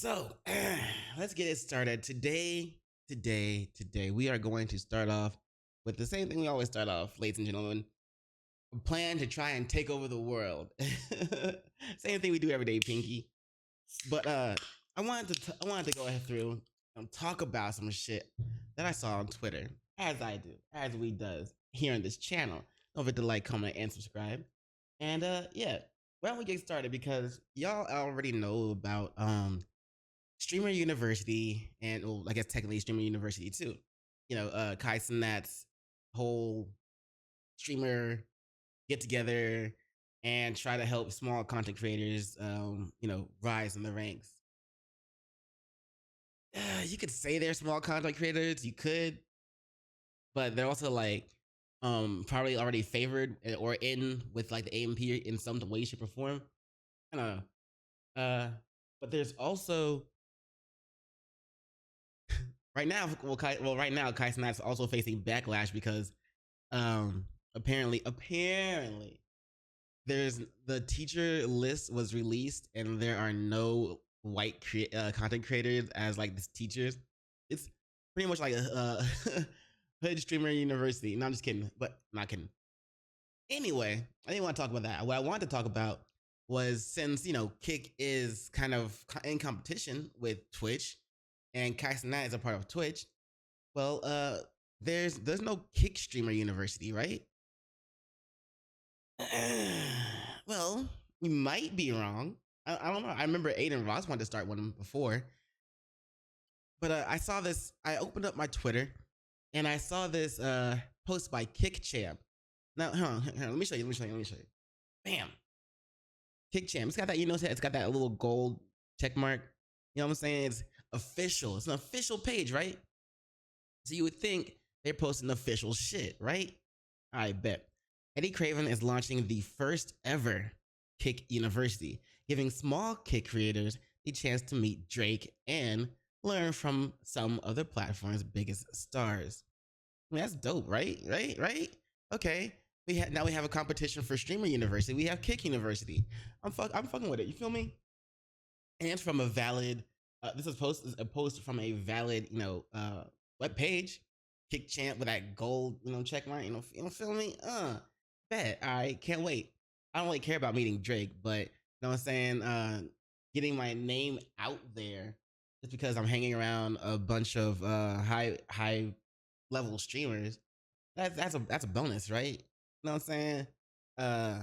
So let's get it started. Today, we are going to start off with the same thing we always start off, ladies and gentlemen. A plan to try and take over the world. Same thing we do every day, Pinky. But I wanted to go ahead through and talk about some shit that I saw on Twitter, as I do, as we does here on this channel. Don't forget to like, comment, and subscribe. And yeah, why don't we get started? Because y'all already know about Streamer University, and well, I guess technically Streamer University too. Kai Cenat's whole streamer get together and try to help small content creators, rise in the ranks. You could say they're small content creators, you could, but they're also like probably already favored or in with like the AMP in some way, shape, or form. I don't know. But there's also right now, right now, Kai Cenat's also facing backlash because apparently there's the teacher list was released and there are no white content creators as like this teachers. It's pretty much like a hood streamer university. No, I'm just kidding, but I'm not kidding. Anyway, I didn't want to talk about that. What I wanted to talk about was, since Kick is kind of in competition with Twitch and Kai Cenat is a part of Twitch. Well, there's no Kick streamer university, right? Well, you might be wrong. I don't know. I remember Aiden Ross wanted to start one before, but I saw this. I opened up my Twitter and I saw this post by Kick Champ. Now, hold on, let me show you. Bam, Kick Champ. It's got that, it's got that little gold check mark. You know what I'm saying? It's official. It's an official page, right? So you would think they're posting official shit, right? I bet. Eddie Craven is launching the first ever Kick University, giving small Kick creators the chance to meet Drake and learn from some of the platform's biggest stars. I mean, that's dope, right? Right? Okay. Now we have a competition for Streamer University. We have Kick University. I'm fucking with it. You feel me? And from a valid this is a post from a valid, web page. Kick Champ with that gold, check mark, feel me? Bet. All right, can't wait. I don't really care about meeting Drake, but you know what I'm saying? Getting my name out there just because I'm hanging around a bunch of high level streamers. That's a bonus, right? You know what I'm saying? I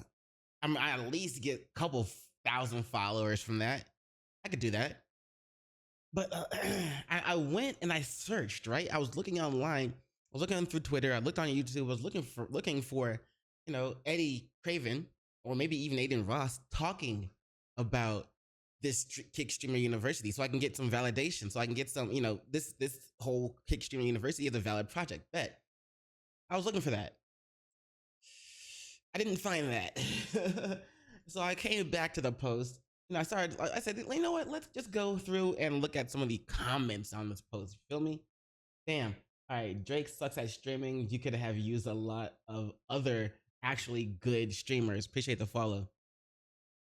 at least get a couple thousand followers from that. I could do that. But I went and I searched, right? I was looking online. I was looking through Twitter. I looked on YouTube. I was looking for, Eddie Craven or maybe even Aiden Ross talking about this Kick Streamer University, so I can get some validation. So I can get some, this whole Kick Streamer University is a valid project. Bet. I was looking for that. I didn't find that. So I came back to the post. I said, you know what? Let's just go through and look at some of the comments on this post. You feel me? Damn. All right. Drake sucks at streaming. You could have used a lot of other actually good streamers. Appreciate the follow.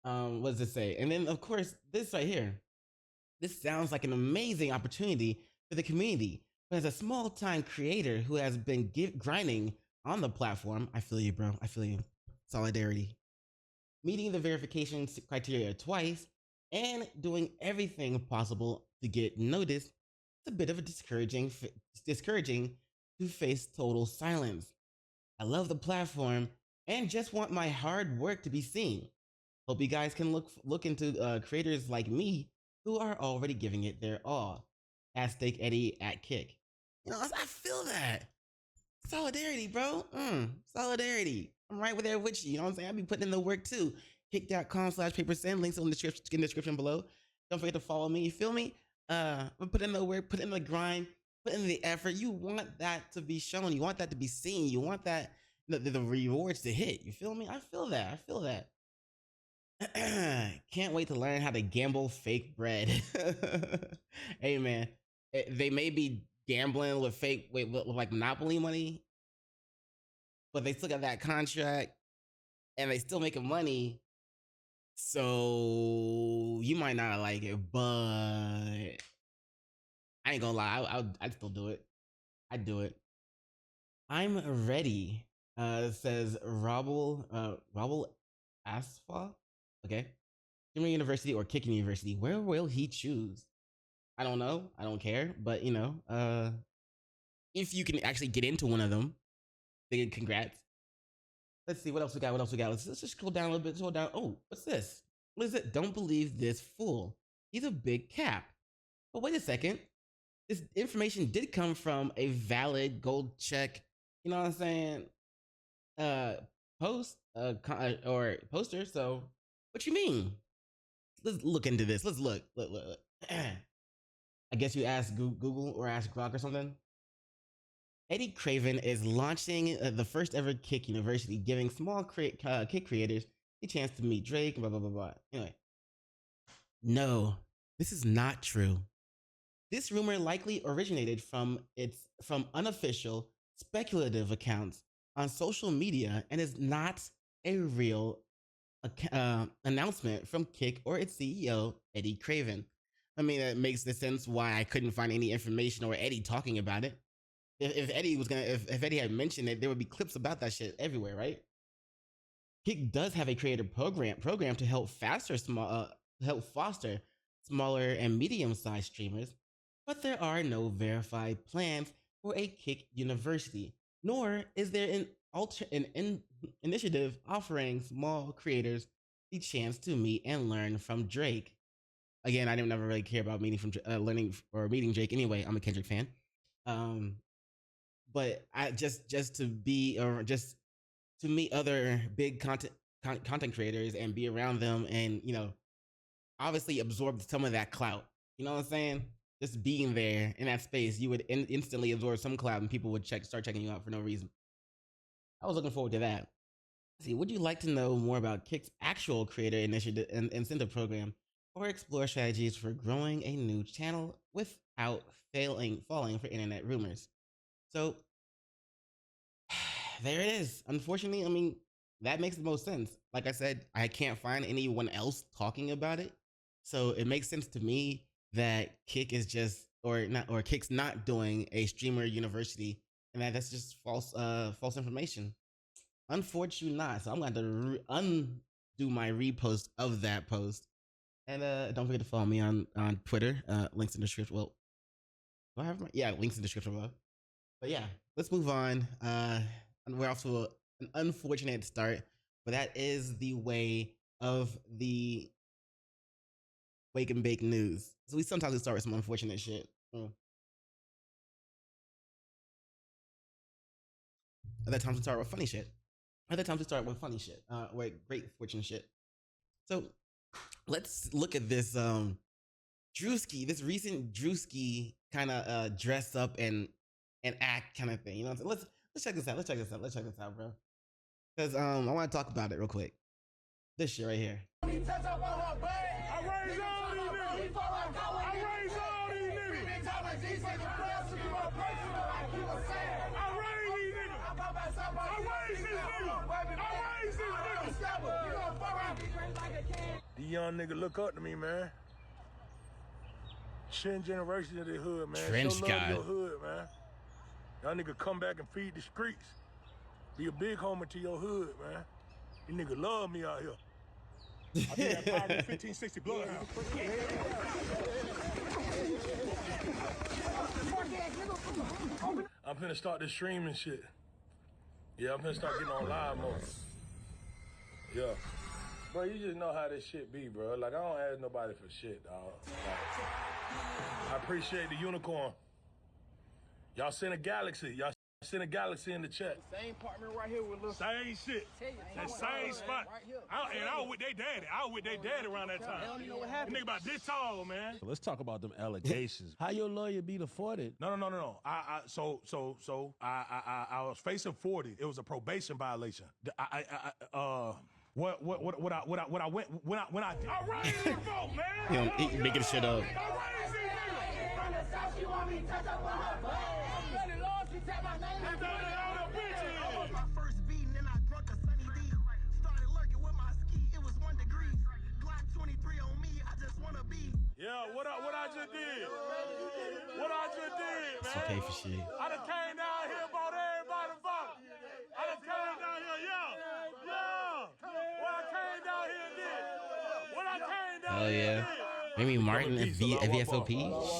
What does it say? And then, of course, this right here. This sounds like an amazing opportunity for the community. But as a small time creator who has been grinding on the platform, I feel you, bro. I feel you. Solidarity. Meeting the verification criteria twice and doing everything possible to get noticed, it's a bit of a discouraging to face total silence. I love the platform and just want my hard work to be seen. Hope you guys can look into creators like me who are already giving it their all. @ Eddie at Kick. I feel that. Solidarity, bro. Solidarity. I'm right there with you. You know what I'm saying? I'll be putting in the work too. Kick.com/PaperSin. Links in the description below. Don't forget to follow me. You feel me? Put in the work, put in the grind, put in the effort. You want that to be shown. You want that to be seen. You want that the rewards to hit. You feel me? I feel that. Can't wait to learn how to gamble fake bread. Hey man, they may be gambling with with like Monopoly money, but they still got that contract and they still making money. So you might not like it, but I ain't gonna lie, I'd still do it. I'd do it. I'm ready. Says Robble Asfa. Okay. Emory University or Kick University. Where will he choose? I don't know. I don't care. But if you can actually get into one of them, then congrats. Let's see what else we got. What else we got? Let's just scroll down a little bit. Scroll down. Oh, what's this? What is it? Don't believe this fool. He's a big cap. But wait a second. This information did come from a valid gold check. You know what I'm saying? Post or poster. So what you mean? Let's look into this. Let's look. Look. I guess you ask Google or ask Grok or something. Eddie Craven is launching the first ever Kick University, giving small Kick creators a chance to meet Drake, blah, blah, blah, blah. Anyway. No, this is not true. This rumor likely originated from unofficial, speculative accounts on social media and is not a real announcement from Kick or its CEO, Eddie Craven. I mean, that makes the sense why I couldn't find any information or Eddie talking about it. If Eddie had mentioned it, there would be clips about that shit everywhere, right? Kick does have a creator program to help foster smaller and medium-sized streamers, but there are no verified plans for a Kick University, nor is there an initiative offering small creators the chance to meet and learn from Drake. Again, I didn't never really care about meeting Drake anyway. I'm a Kendrick fan. But I just to meet other big content creators and be around them and obviously absorb some of that clout. You know what I'm saying? Just being there in that space, you would instantly absorb some clout and people would start checking you out for no reason. I was looking forward to that. See, would you like to know more about Kick's actual creator initiative and incentive program, or explore strategies for growing a new channel without falling for internet rumors? So there it is. Unfortunately, I mean, that makes the most sense. Like I said, I can't find anyone else talking about it. So it makes sense to me that Kick is just Kick's not doing a streamer university, and that's just false information. Unfortunately not. So I'm going to undo my repost of that post. And don't forget to follow me on Twitter. Links in the description. Well, do I have links in the description below. But yeah, let's move on. We're off to an unfortunate start, but that is the way of the wake and bake news. So we sometimes start with some unfortunate shit. Other times we start with funny shit. With great fortune shit. So let's look at this Druski, this recent Druski kind of dress up and act kind of thing. You know what I'm saying? Let's check this out. Let's check this out, bro. Because I want to talk about it real quick. This shit right here. The young nigga look up to me, man. Shin generation of the hood, man. Trench Show love God. your hood, man. Y'all nigga come back and feed the streets. Be a big homer to your hood, man. You nigga love me out here. I think that Power 1560 bloodhouse. I'm finna start this streaming shit. Yeah, I'm finna start getting on live mode. Yeah. Bro, you just know how this shit be, bro. Like, I don't ask nobody for shit, dog. Like, I appreciate the unicorn. Y'all send a galaxy. Y'all send a galaxy in the chat. Same partner right here with little. Same shit. That same spot. I was with they daddy. I was with they daddy around that time. They don't even know what happened. Nigga about this tall, man. Let's talk about them allegations. How your lawyer beat a 40? No. I was facing 40. It was a probation violation. What I went when I raised this vote, man. He making shit up. My first beating and I drunk a Sunny D. Started lurking with my ski, it was 1 degree. Yeah, what I just did? What I just did, man? She pay for shit. I done came down here, bought everybody a bottle. I done came down here, yeah. What I came down here and did. What I came down Hell here yeah. and did. Maybe Martin and VSOP?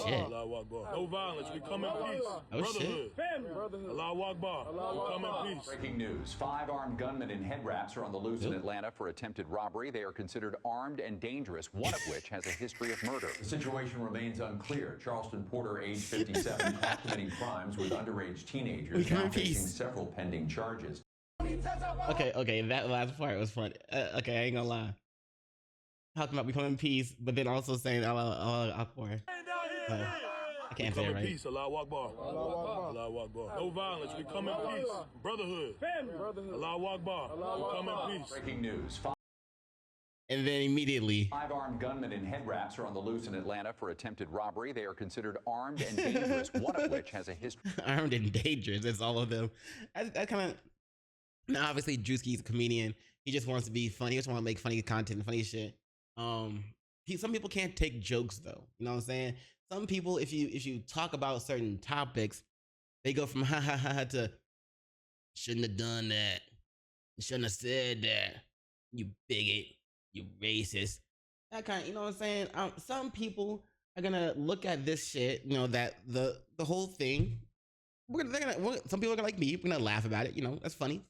Shit. No violence, we come in peace. Oh shit. Allahu Akbar. We come in peace. Breaking news. 5 armed gunmen in head wraps are on the loose in Atlanta for attempted robbery. They are considered armed and dangerous, one of which has a history of murder. The situation remains unclear. Charleston Porter, age 57, caught committing crimes with underage teenagers, now facing several pending charges. Okay, that last part was funny. Okay, I ain't gonna lie. Talking about becoming in peace, but then also saying Allah Akbar. I can't say it right. Peace, Allahu Akbar. Allahu Akbar. No violence, we come in peace. Brotherhood. Allahu Akbar. We come in peace. Breaking news. And then immediately 5 armed gunmen in head wraps are on the loose in Atlanta for attempted robbery. They are considered armed and dangerous, one of which has a history. Armed and dangerous. It's all of them. I kind of. Now, obviously, Druski's a comedian. He just wants to be funny. He just wants to make funny content and funny shit. Some people can't take jokes though. You know what I'm saying? Some people, if you talk about certain topics, they go from ha ha ha to shouldn't have done that. You shouldn't have said that. You bigot. You racist. That kind of, you know what I'm saying? Some people are gonna look at this shit, you know, that the whole thing. Some people are gonna like me. We're gonna laugh about it. You know, that's funny.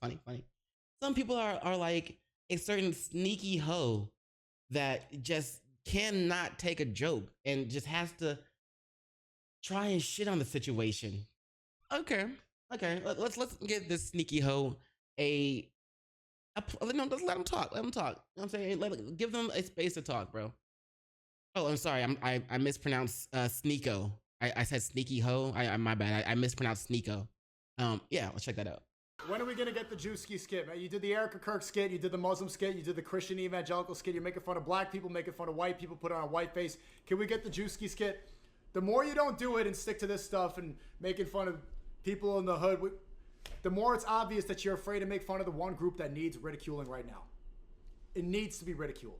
Some people are like a certain sneaky hoe that just cannot take a joke and just has to try and shit on the situation. Okay. Let's give this sneaky hoe let's let him talk. You know what I'm saying? Give them a space to talk, bro. Oh, I'm sorry. I mispronounced Sneako. I said sneaky hoe. My bad. I mispronounced Sneako. Yeah, let's check that out. When are we gonna get the Druski skit, man? You did the Erica Kirk skit, you did the Muslim skit, you did the Christian evangelical skit. You're making fun of black people, making fun of white people, put on a white face. Can we get the Druski skit? The more you don't do it and stick to this stuff and making fun of people in the hood, the more it's obvious that you're afraid to make fun of the one group that needs ridiculing right now. It needs to be ridiculed.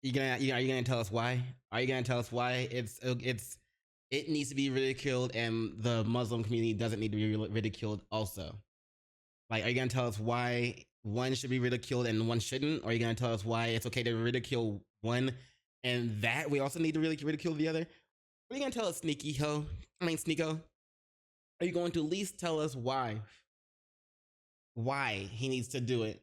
Are you gonna tell us why? Are you gonna tell us why it needs to be ridiculed and the Muslim community doesn't need to be ridiculed also? Like, are you gonna tell us why one should be ridiculed and one shouldn't? Or are you gonna tell us why it's okay to ridicule one and that we also need to really ridicule the other? What are you gonna tell us, Sneako? Are you going to at least tell us why he needs to do it?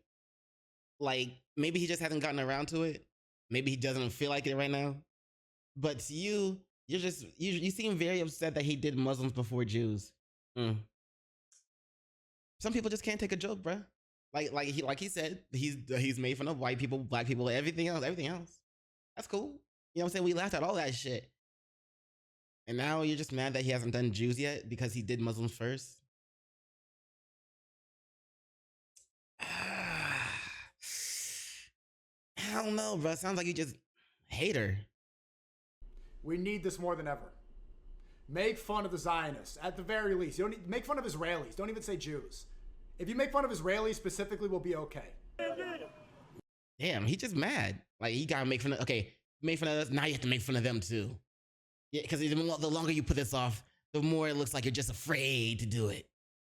Like, maybe he just hasn't gotten around to it. Maybe he doesn't feel like it right now. But to you seem very upset that he did Muslims before Jews. Some people just can't take a joke, bruh. Like he said, he's made fun of white people, black people, everything else. That's cool. You know what I'm saying? We laughed at all that shit. And now you're just mad that he hasn't done Jews yet because he did Muslims first? I don't know, bro. Sounds like you just hate her. We need this more than ever. Make fun of the Zionists, at the very least. You don't need, make fun of Israelis. Don't even say Jews. If you make fun of Israelis specifically, we'll be okay. Damn, he just mad. Like, he gotta make fun of, okay, made fun of us, now you have to make fun of them too. Yeah, because the longer you put this off, the more it looks like you're just afraid to do it.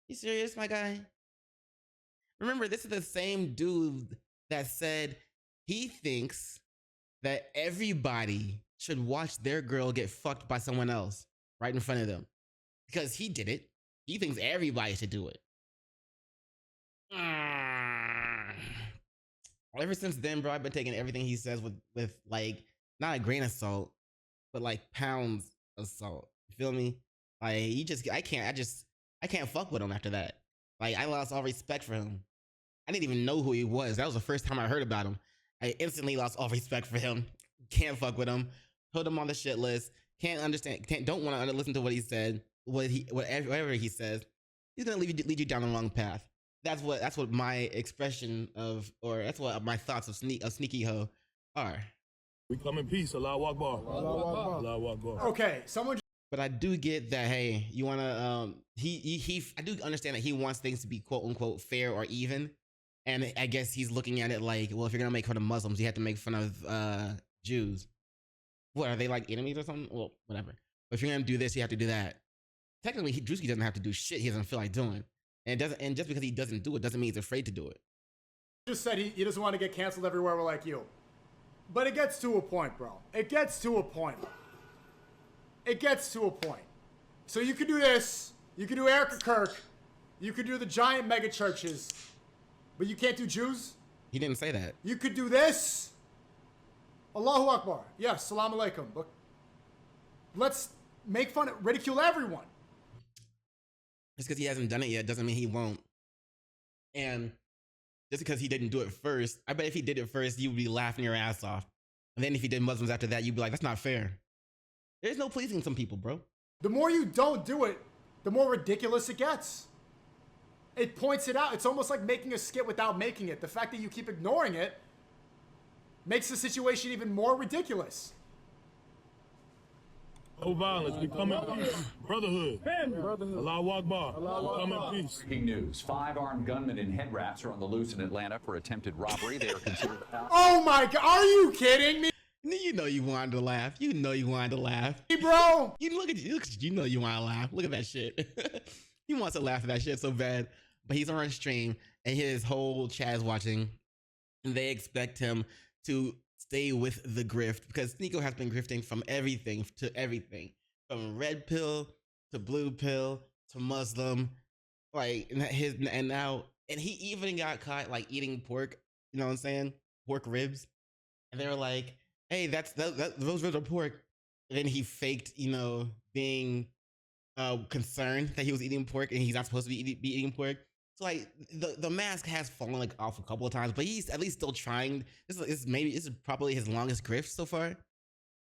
You serious, my guy? Remember, this is the same dude that said he thinks that everybody should watch their girl get fucked by someone else right in front of them. Because he did it. He thinks everybody should do it. Ever since then, bro, I've been taking everything he says with like, not a grain of salt, but like pounds of salt. You feel me? Like, I can't fuck with him after that. Like, I lost all respect for him. I didn't even know who he was. That was the first time I heard about him. I instantly lost all respect for him. Can't fuck with him. Put him on the shit list. Can't understand. Don't want to listen to what he said. Whatever he says, he's gonna lead you down the wrong path. That's what my expression of, or that's what my thoughts of sneaky hoe are. We come in peace. Allahu Akbar. Allahu Akbar. Okay, someone. But I do get that. Hey, you wanna I do understand that he wants things to be quote unquote fair or even, and I guess he's looking at it like, well, if you're gonna make fun of Muslims, you have to make fun of Jews. What are they like enemies or something? Well, whatever. But if you're gonna do this, you have to do that. Technically, Druski doesn't have to do shit he doesn't feel like doing, and it doesn't. And just because he doesn't do it doesn't mean he's afraid to do it. Just said he doesn't want to get canceled everywhere. We're like you, but it gets to a point, bro. It gets to a point. It gets to a point. So you could do this. You could do Erica Kirk. You could do the giant mega churches, but you can't do Jews. He didn't say that. You could do this. Allahu Akbar. Yes, salam alaikum. But let's make fun of, ridicule everyone. Just because he hasn't done it yet doesn't mean he won't. And just because he didn't do it first, I bet if he did it first, you would be laughing your ass off. And then if he did Muslims after that, you'd be like, that's not fair. There's no pleasing some people, bro. The more you don't do it, the more ridiculous it gets. It points it out. It's almost like making a skit without making it. The fact that you keep ignoring it makes the situation even more ridiculous. No violence. We come in peace. Brotherhood. Allahu Akbar. We come in peace. Breaking news. 5 armed gunmen in head wraps are on the loose in Atlanta for attempted robbery. They are considered... Oh my God. Are you kidding me? You know you wanted to laugh. You know you wanted to laugh. Hey, bro. You look at you. You know you want to laugh. Look at that shit. He wants to laugh at that shit so bad. But he's on stream and his whole chat is watching. And they expect him to stay with the grift because Sneako has been grifting from everything to everything. From red pill to blue pill to Muslim. Like and now he even got caught like eating pork, you know what I'm saying? Pork ribs. And they were like, hey, those ribs are pork. And then he faked, you know, being concerned that he was eating pork and he's not supposed to be eating pork. So like the mask has fallen like off a couple of times, but he's at least still trying. This is probably his longest grift so far,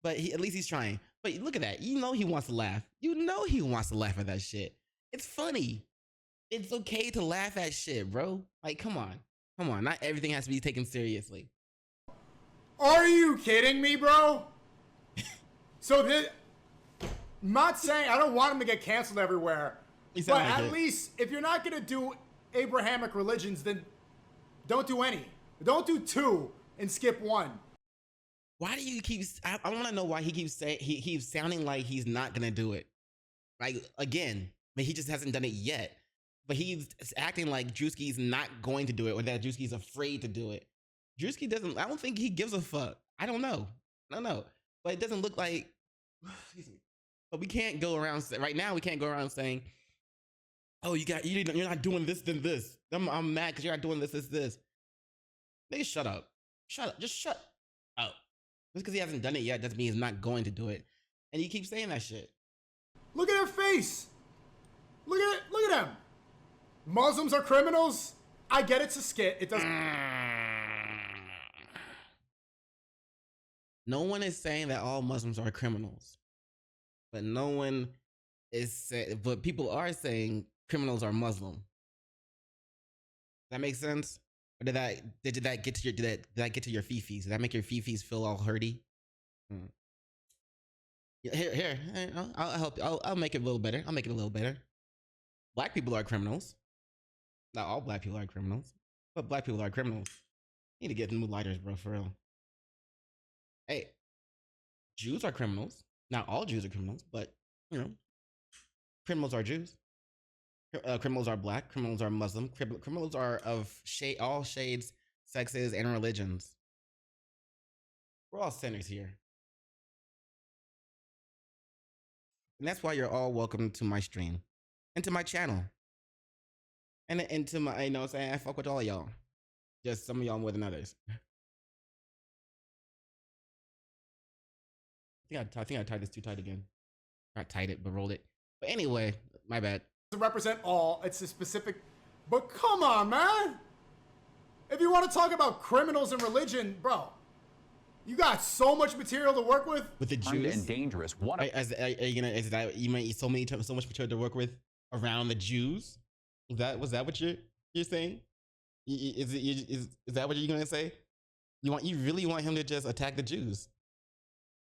but at least he's trying. But look at that, you know he wants to laugh. You know he wants to laugh at that shit. It's funny. It's okay to laugh at shit, bro. Like come on. Not everything has to be taken seriously. Are you kidding me, bro? So this, I'm not saying I don't want him to get canceled everywhere, but like at least if you're not gonna do Abrahamic religions, then don't do any. Don't do 2 and skip 1. Why do you keep? I want to know why he keeps saying he's sounding like he's not gonna do it. Like again, but he just hasn't done it yet. But he's acting like Druski's not going to do it, or that Druski's afraid to do it. Druski doesn't. I don't think he gives a fuck. I don't know. But it doesn't look like. Excuse me. But we can't go around right now. We can't go around saying, "Oh, you're not doing this, then this." I'm mad because you're not doing this. Nigga, shut up. Just shut up. Just because he hasn't done it yet doesn't mean he's not going to do it. And you keep saying that shit. Look at her face. Look at them. Muslims are criminals. I get it's a skit. It doesn't. No one is saying that all Muslims are criminals, but no one is saying. But people are saying criminals are Muslim. Does that make sense? Or did that get to your did that get to your fifis? Did that make your fifis feel all hurty? Here, I'll help. I'll make it a little better. I'll make it a little better. Black people are criminals. Not all black people are criminals, but black people are criminals. You need to get new lighters, bro, for real. Hey, Jews are criminals. Not all Jews are criminals, but you know, criminals are Jews. Criminals are black. Criminals are Muslim. Criminals are of all shades, sexes, and religions. We're all sinners here. And that's why you're all welcome to my stream and to my channel. And to my, you know what I'm saying? I fuck with all of y'all. Just some of y'all more than others. I think I tied this too tight again. Not tied it, but rolled it. But anyway, my bad. Represent all. It's a specific. But come on, man. If you want to talk about criminals and religion, bro, you got so much material to work with. With the Jews and dangerous. Are you gonna? Is that you might so much material to work with around the Jews? Was that what you're saying? Is that what you're gonna say? You really want him to just attack the Jews?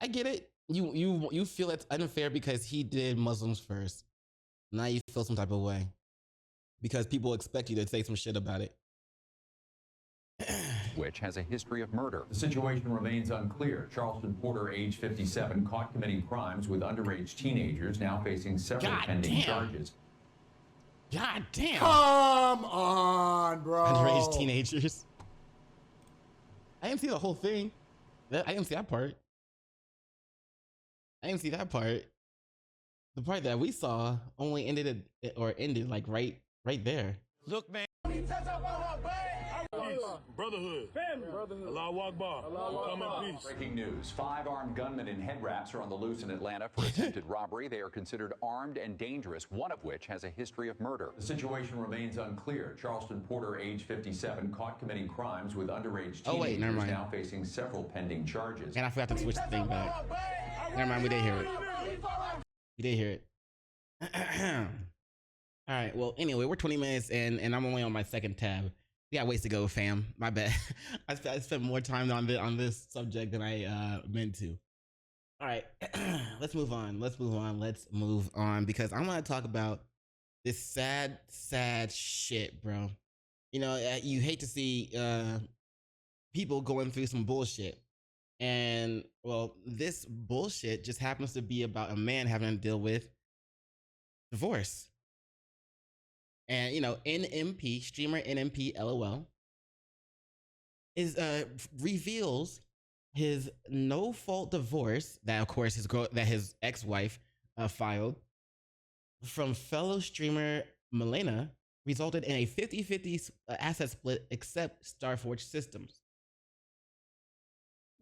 I get it. You feel it's unfair because he did Muslims first. Now you feel some type of way because people expect you to say some shit about it. which has a history of murder. The situation remains unclear. Charleston Porter, age 57, caught committing crimes with underage teenagers, now facing several pending charges. God damn. Come on, bro. Underage teenagers. I didn't see the whole thing. I didn't see that part. I didn't see that part. The part that we saw only ended like right there. Look, man. Brotherhood. Family. Brotherhood. Allahu Akbar. Come in peace. Breaking news. 5 armed gunmen in head wraps are on the loose in Atlanta for attempted robbery. They are considered armed and dangerous, one of which has a history of murder. The situation remains unclear. Charleston Porter, age 57, caught committing crimes with underage teenagers, now facing several pending charges. And I forgot to switch the thing back. Never mind, we did hear it. We did hear it. All right, well, anyway, we're 20 minutes in, and I'm only on my second tab. We got ways to go, fam. My bad. I spent more time on this subject than I meant to. All right, let's move on. Let's move on because I want to talk about this sad shit, bro. You know, you hate to see people going through some bullshit. And, well, this bullshit just happens to be about a man having to deal with divorce. And, you know, streamer NMPlol reveals his no-fault divorce that, of course, his ex-wife filed from fellow streamer Milena resulted in a 50-50 asset split except Starforge Systems.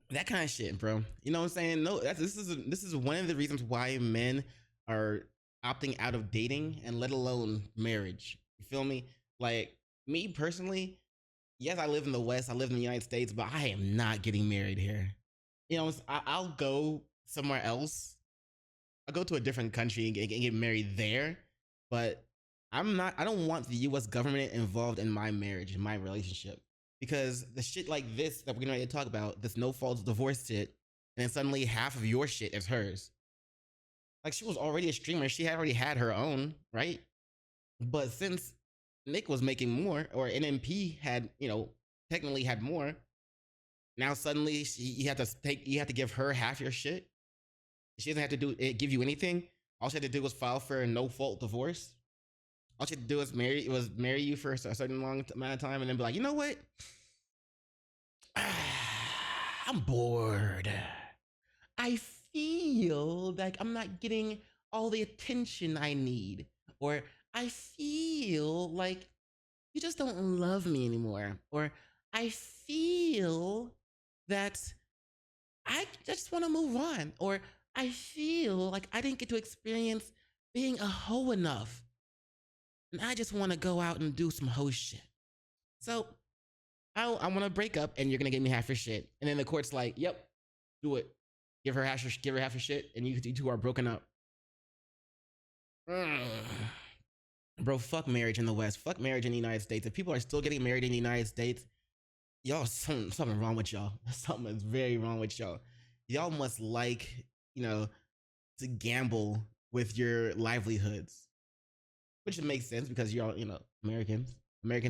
That kind of shit, bro. You know what I'm saying? No, this is one of the reasons why men are opting out of dating and let alone marriage. You feel me? Like, me personally, yes, I live in the West, I live in the United States, but I am not getting married here. You know, I'll go somewhere else. I'll go to a different country and get married there, but I don't want the US government involved in my marriage, in my relationship. Because the shit like this that we're going to talk about, this no-fault divorce shit, and then suddenly half of your shit is hers. Like, she was already a streamer. She had already had her own, right? But since Nick was making more, or NMP had, you know, technically had more, now suddenly you have to give her half your shit. She doesn't have to give you anything. All she had to do was file for a no-fault divorce. All she had to do was marry you for a certain long amount of time and then be like, you know what? I'm bored. I feel like I'm not getting all the attention I need. Or I feel like you just don't love me anymore. Or I feel that I just want to move on. Or I feel like I didn't get to experience being a hoe enough. And I just want to go out and do some hoe shit. So I want to break up and you're going to give me half your shit. And then the court's like, yep, do it. Give her half your shit and you two are broken up. Bro, fuck marriage in the West. Fuck marriage in the United States. If people are still getting married in the United States, y'all, something wrong with y'all. Something is very wrong with y'all. Y'all must like, you know, to gamble with your livelihoods. Which makes sense because you're all, you know, Americans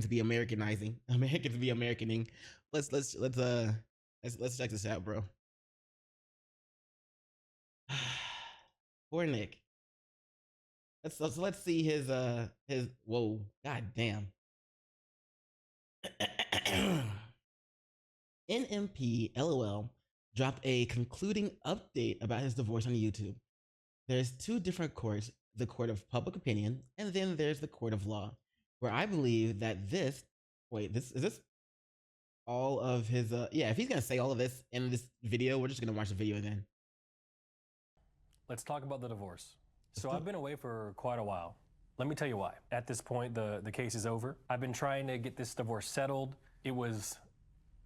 be Americanizing, Americans be Americaning. Let's check this out, bro. Poor Nick. Let's see his whoa, god damn. NMPlol dropped a concluding update about his divorce on YouTube. There's two different courts, the court of public opinion, and then there's the court of law, where I believe that is this all of his, yeah, if he's gonna say all of this in this video, we're just gonna watch the video then. Let's talk about the divorce. So I've been away for quite a while. Let me tell you why. At this point, the case is over. I've been trying to get this divorce settled. It was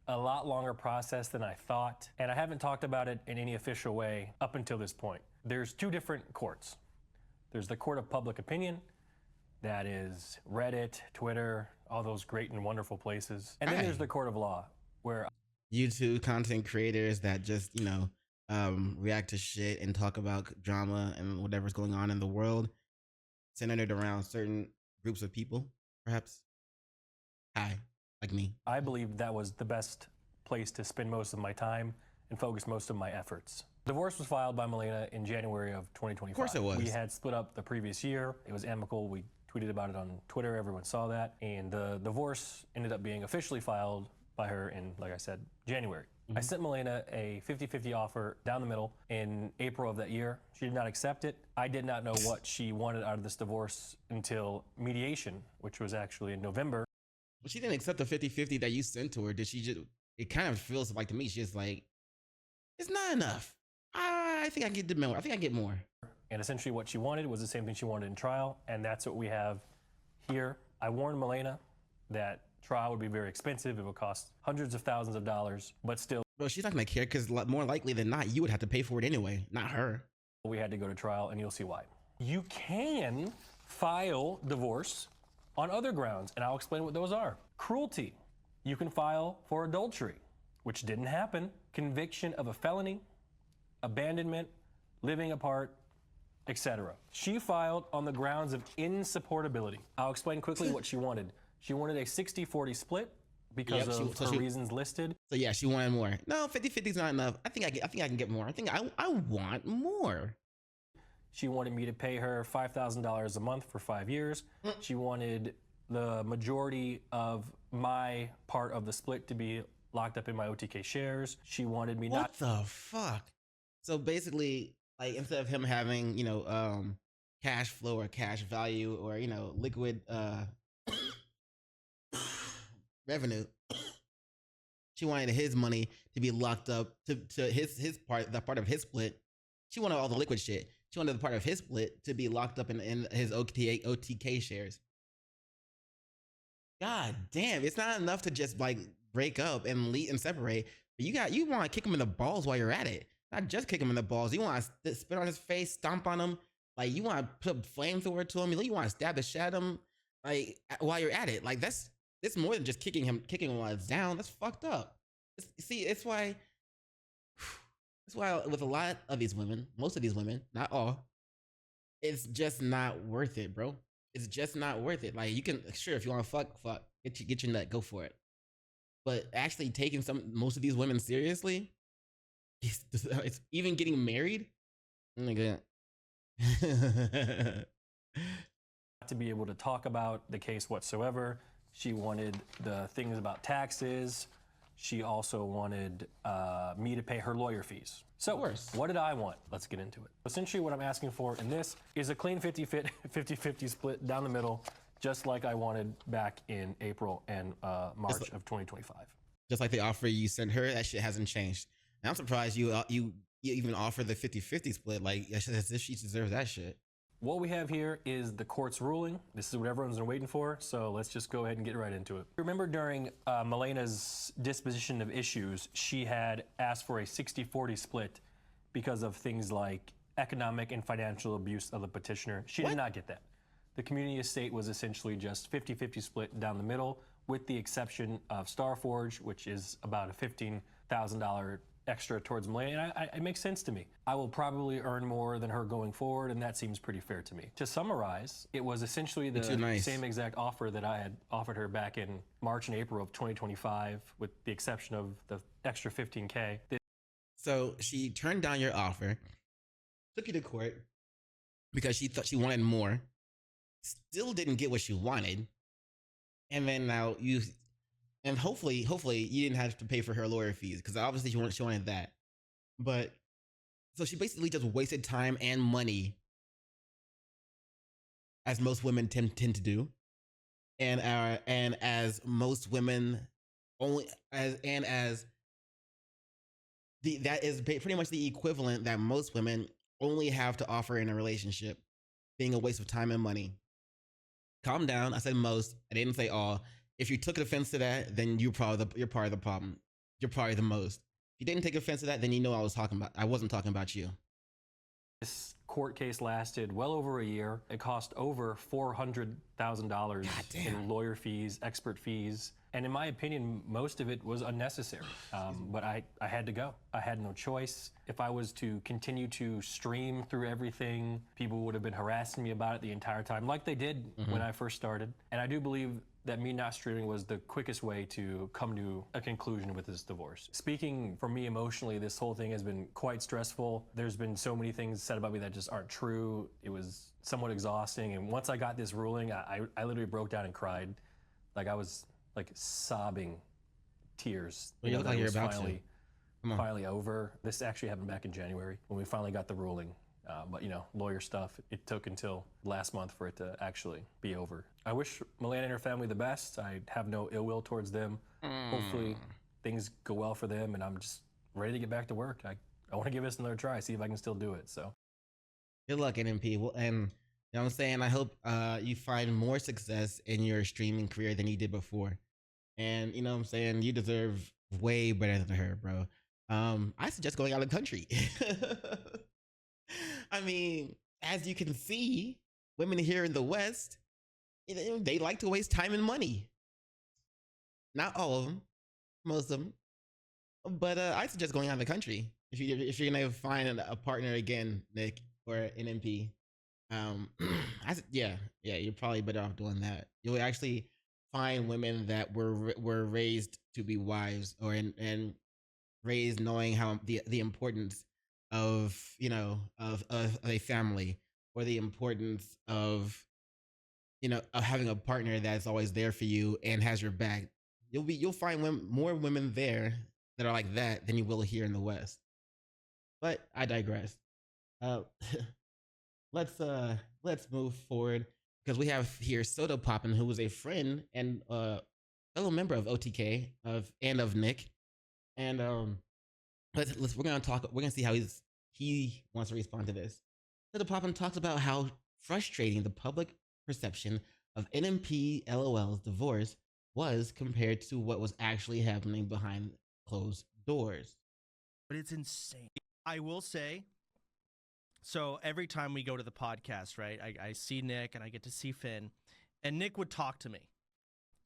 a lot longer process than I thought, and I haven't talked about it in any official way up until this point. There's two different courts. There's the court of public opinion, that is Reddit, Twitter, all those great and wonderful places. And then there's the court of law, where YouTube content creators that just, you know, react to shit and talk about drama and whatever's going on in the world, centered around certain groups of people, perhaps. Hi, like me. I believe that was the best place to spend most of my time and focus most of my efforts. Divorce was filed by Milena in January of 2025. Of course it was. We had split up the previous year. It was amicable. We tweeted about it on Twitter. Everyone saw that. And the divorce ended up being officially filed by her in, like I said, January. I sent Milena a 50-50 offer down the middle in April of that year. She did not accept it. I did not know what she wanted out of this divorce until mediation, which was actually in November. But she didn't accept the 50-50 that you sent to her. Did she just, it kind of feels like to me, she's like, it's not enough. I think I get more. I think I get more. And essentially what she wanted was the same thing she wanted in trial, and that's what we have here. I warned Milena that trial would be very expensive. It would cost hundreds of thousands of dollars, but still. Bro, she's not gonna care because more likely than not, you would have to pay for it anyway, not her. We had to go to trial, and you'll see why. You can file divorce on other grounds, and I'll explain what those are. Cruelty. You can file for adultery, which didn't happen. Conviction of a felony, abandonment, living apart, etc. She filed on the grounds of insupportability. I'll explain quickly what she wanted. She wanted a 60-40 split because of her reasons listed. So yeah, she wanted more. No, 50-50 is not enough. I think I can get more. I want more. She wanted me to pay her $5,000 a month for 5 years. She wanted the majority of my part of the split to be locked up in my OTK shares. She wanted me not. What the fuck? So basically, like, instead of him having, cash flow or cash value or, liquid revenue, she wanted his money to be locked up to his part, the part of his split. She wanted all the liquid shit. She wanted the part of his split to be locked up in his OTK shares. God damn, it's not enough to just like break up and separate. But you want to kick him in the balls while you're at it. Not just kick him in the balls. You want to spit on his face, stomp on him. Like, you want to put a flamethrower to him. You want to stab the shit out of him, like, while you're at it. Like, that's more than just kicking him while it's down. That's fucked up. It's why with a lot of these women, most of these women, not all, it's just not worth it, bro. It's just not worth it. Like, you can, sure, if you want to fuck, get your nut, go for it. But actually taking most of these women seriously, it's even getting married. Oh my God. to be able to talk about the case whatsoever. She wanted the things about taxes. She also wanted me to pay her lawyer fees. So what did I want? Let's get into it. Essentially what I'm asking for in this is a clean 50-50 split down the middle, just like I wanted back in April and March of 2025. Just like the offer you sent her, that shit hasn't changed. And I'm surprised you even offer the 50-50 split, like, as if she deserves that shit. What we have here is the court's ruling. This is what everyone's been waiting for, so let's just go ahead and get right into it. Remember during Milena's disposition of issues, she had asked for a 60-40 split because of things like economic and financial abuse of the petitioner. She did not get that. The community estate was essentially just 50-50 split down the middle, with the exception of Starforge, which is about a $15,000 extra towards Milena. And it makes sense to me. I will probably earn more than her going forward, and that seems pretty fair to me. To summarize, it was essentially the same exact offer that I had offered her back in March and April of 2025, with the exception of the extra $15K. So she turned down your offer, took you to court because she thought she wanted more, still didn't get what she wanted, and then now and hopefully you didn't have to pay for her lawyer fees, because obviously she wanted that. But so she basically just wasted time and money, as most women tend to do, and as most women that is pretty much the equivalent that most women only have to offer in a relationship, being a waste of time and money. Calm down. I said most. I didn't say all. If you took offense to that, then you're part of the problem. You're probably the most. If you didn't take offense to that, then you know I wasn't talking about you. This court case lasted well over a year. It cost over $400,000 in lawyer fees, expert fees, And in my opinion, most of it was unnecessary. But I had to go. I had no choice. If I was to continue to stream through everything, people would have been harassing me about it the entire time, like they did when I first started. And I do believe that me not streaming was the quickest way to come to a conclusion with this divorce. Speaking for me emotionally, this whole thing has been quite stressful. There's been so many things said about me that just aren't true. It was somewhat exhausting. And once I got this ruling, I literally broke down and cried. Like I was like sobbing tears. Well, you look like you're about to. Finally over. This actually happened back in January when we finally got the ruling. But you know, lawyer stuff, it took until last month for it to actually be over. I wish Milana and her family the best. I have no ill will towards them. Hopefully things go well for them, and I'm just ready to get back to work. I want to give this another try, see if I can still do it. So good luck, NMP. Well, and you know what I'm saying? I hope you find more success in your streaming career than you did before. And you know what I'm saying? You deserve way better than her, bro. I suggest going out of the country. I mean, as you can see, women here in the West, you know, they like to waste time and money. Not all of them, most of them. But I suggest going out of the country if you're gonna find a partner again, Nick or NMP. Yeah, you're probably better off doing that. You'll actually find women that were raised to be wives, or and raised knowing how the importance of, you know, of a family, or the importance of, you know, of having a partner that's always there for you and has your back. You'll find more women there that are like that than you will here in the West. But I digress. Let's move forward, because we have here Soda Poppin', who was a friend and fellow member of OTK and of Nick. And we're gonna see how he wants to respond to this. Soda Poppin' talks about how frustrating the public perception of NMPlol's divorce was compared to what was actually happening behind closed doors. But it's insane. I will say, so every time we go to the podcast, right, I see Nick and I get to see Finn, and Nick would talk to me,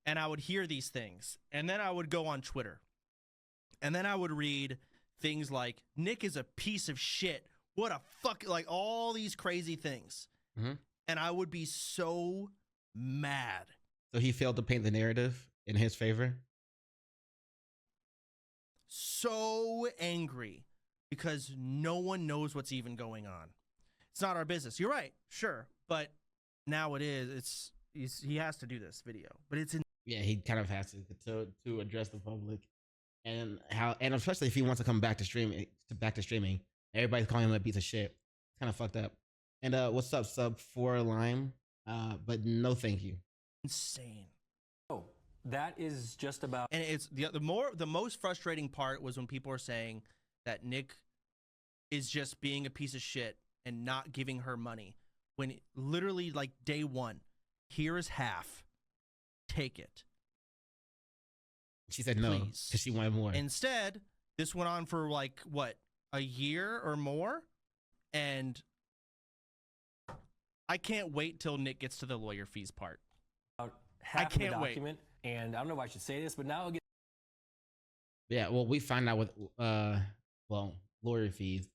and I would hear these things, and then I would go on Twitter, and then I would read things like, Nick is a piece of shit, what a fuck, like all these crazy things. And I would be so mad. So he failed to paint the narrative in his favor? So angry, because no one knows what's even going on. It's not our business. You're right, sure, but now it is. He has to do this video, but it's yeah, he kind of has to address the public, and especially if he wants to come back to streaming. Everybody's calling him a piece of shit. It's kind of fucked up. And what's up, sub for Lime? But no, thank you. Insane. Oh, that is just about. And it's the most frustrating part was when people are saying that Nick is just being a piece of shit and not giving her money, when literally, like, day one, here is half, take it. She said no because she wanted more. Instead, this went on for like what, a year or more, and I can't wait till Nick gets to the lawyer fees part. I can't wait. And I don't know if I should say this, but now I'll get. Yeah, well, we find out with lawyer fees.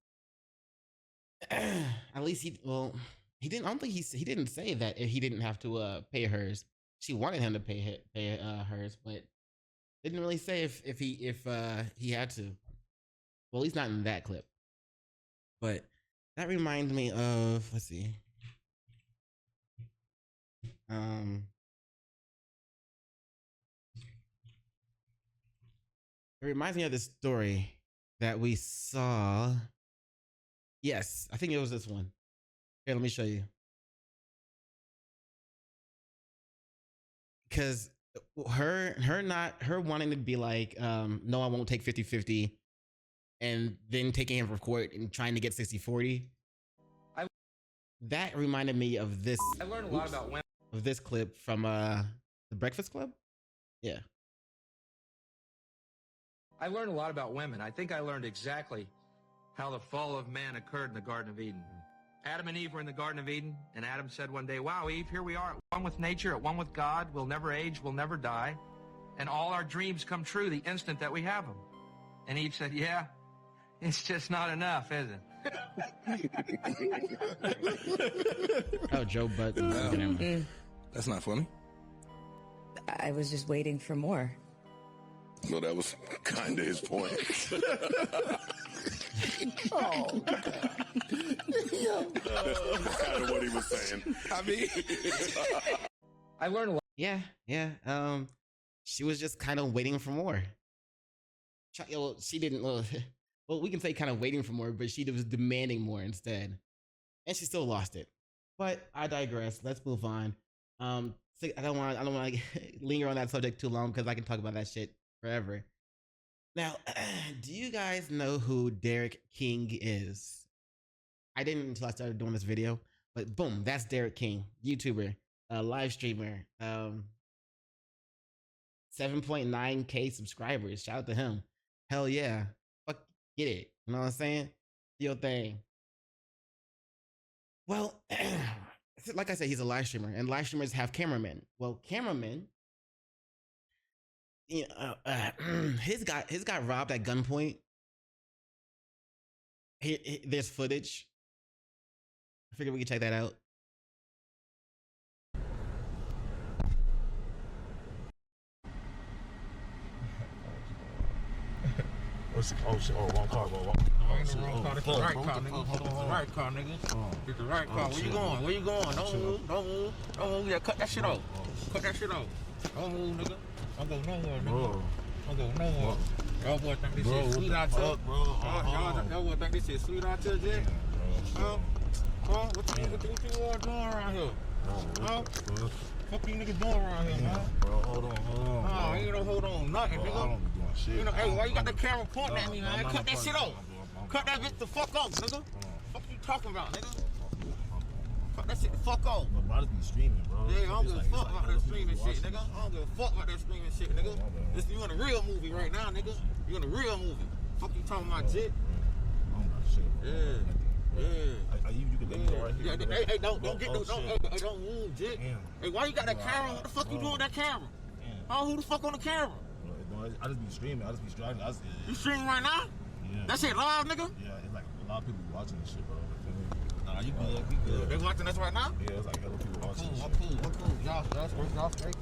At least he didn't. I don't think he didn't say that if he didn't have to pay hers. She wanted him to pay hers, but didn't really say if he had to. Well, at least not in that clip. But that reminds me of, let's see. It reminds me of this story that we saw. Yes, I think it was this one. Here, let me show you. Because her wanting to be like, no, I won't take 50-50, and then taking him for court and trying to get 60-40. That reminded me of this. I learned a lot about women. Of this clip from the Breakfast Club. Yeah. I learned a lot about women. I think I learned exactly how the fall of man occurred in the Garden of Eden. Adam and Eve were in the Garden of Eden, and Adam said one day, wow, Eve, here we are, at one with nature, at one with God. We'll never age, we'll never die. and all our dreams come true the instant that we have them. And Eve said, yeah, it's just not enough, is it? Oh, Joe Budden. That's not funny. I was just waiting for more. Well, that was kind of his point. Oh, That's kind of what he was saying. I mean, I learned a lot. Yeah. She was just kind of waiting for more. Well, she didn't. Well, we can say kind of waiting for more, but she was demanding more instead, and she still lost it. But I digress. Let's move on. I don't want to linger on that subject too long because I can talk about that shit forever. Now, do you guys know who Derek King is? I didn't until I started doing this video, but boom, that's Derek King, YouTuber, live streamer, 7.9K subscribers. Shout out to him. Hell yeah. Fuck, get it. You know what I'm saying? Do your thing. Well, like I said, he's a live streamer, and live streamers have cameramen. Well, cameramen, you know, his got robbed at gunpoint. There's footage. I figured we could check that out. Oh shit! Oh, wrong car, bro. Ain't the wrong car. It's the right car, nigga. It's the right car, nigga. It's the right car. Where you going? Where you going? Don't move. Don't move. Don't move. Yeah, cut that shit off. Cut that shit off. Don't move, nigga. Don't go nowhere, nigga. Don't go nowhere. Y'all boy think this shit sweet out here, bro. Y'all boy think this shit sweet out here, Jay? Huh? What you all doing around here? Huh? What you niggas doing around here, man? Bro, hold on. Oh, ain't no hold on nothing, Bro, I nigga. don't be doing shit. You know, hey, why you got the camera pointing at me, No, man? I'm not Cut that funny. shit off. I'm Cut that bitch the fuck off, nigga. Fuck you talking about, nigga? Cut that shit the fuck off. No, but I just be streaming, bro. Yeah, I don't give a fuck about that streaming shit, nigga. I don't give a fuck about that streaming shit, nigga. This, you in a real movie right now, nigga. You in a real movie. Fuck you talking about, shit. I don't got shit, bro. Yeah. You can let me go right here. Yeah, hey, don't move, Jit. Hey, why you got that camera? What the fuck you doing with that camera? Oh, who the fuck on the camera? I just be streaming. I just be driving. You streaming right now? Yeah. That shit live, nigga? Yeah, it's like a lot of people watching this shit, bro. Nah, you good, we good. They watching us right now? Yeah, it's like hella people watching this shit. Cool. Y'all straight?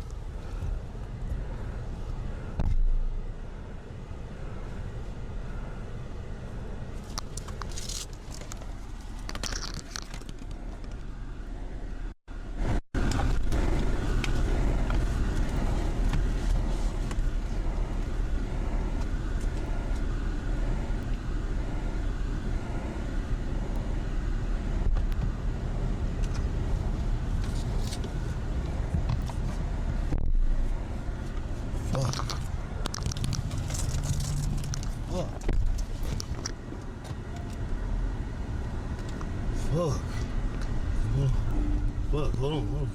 Fuck, hold on.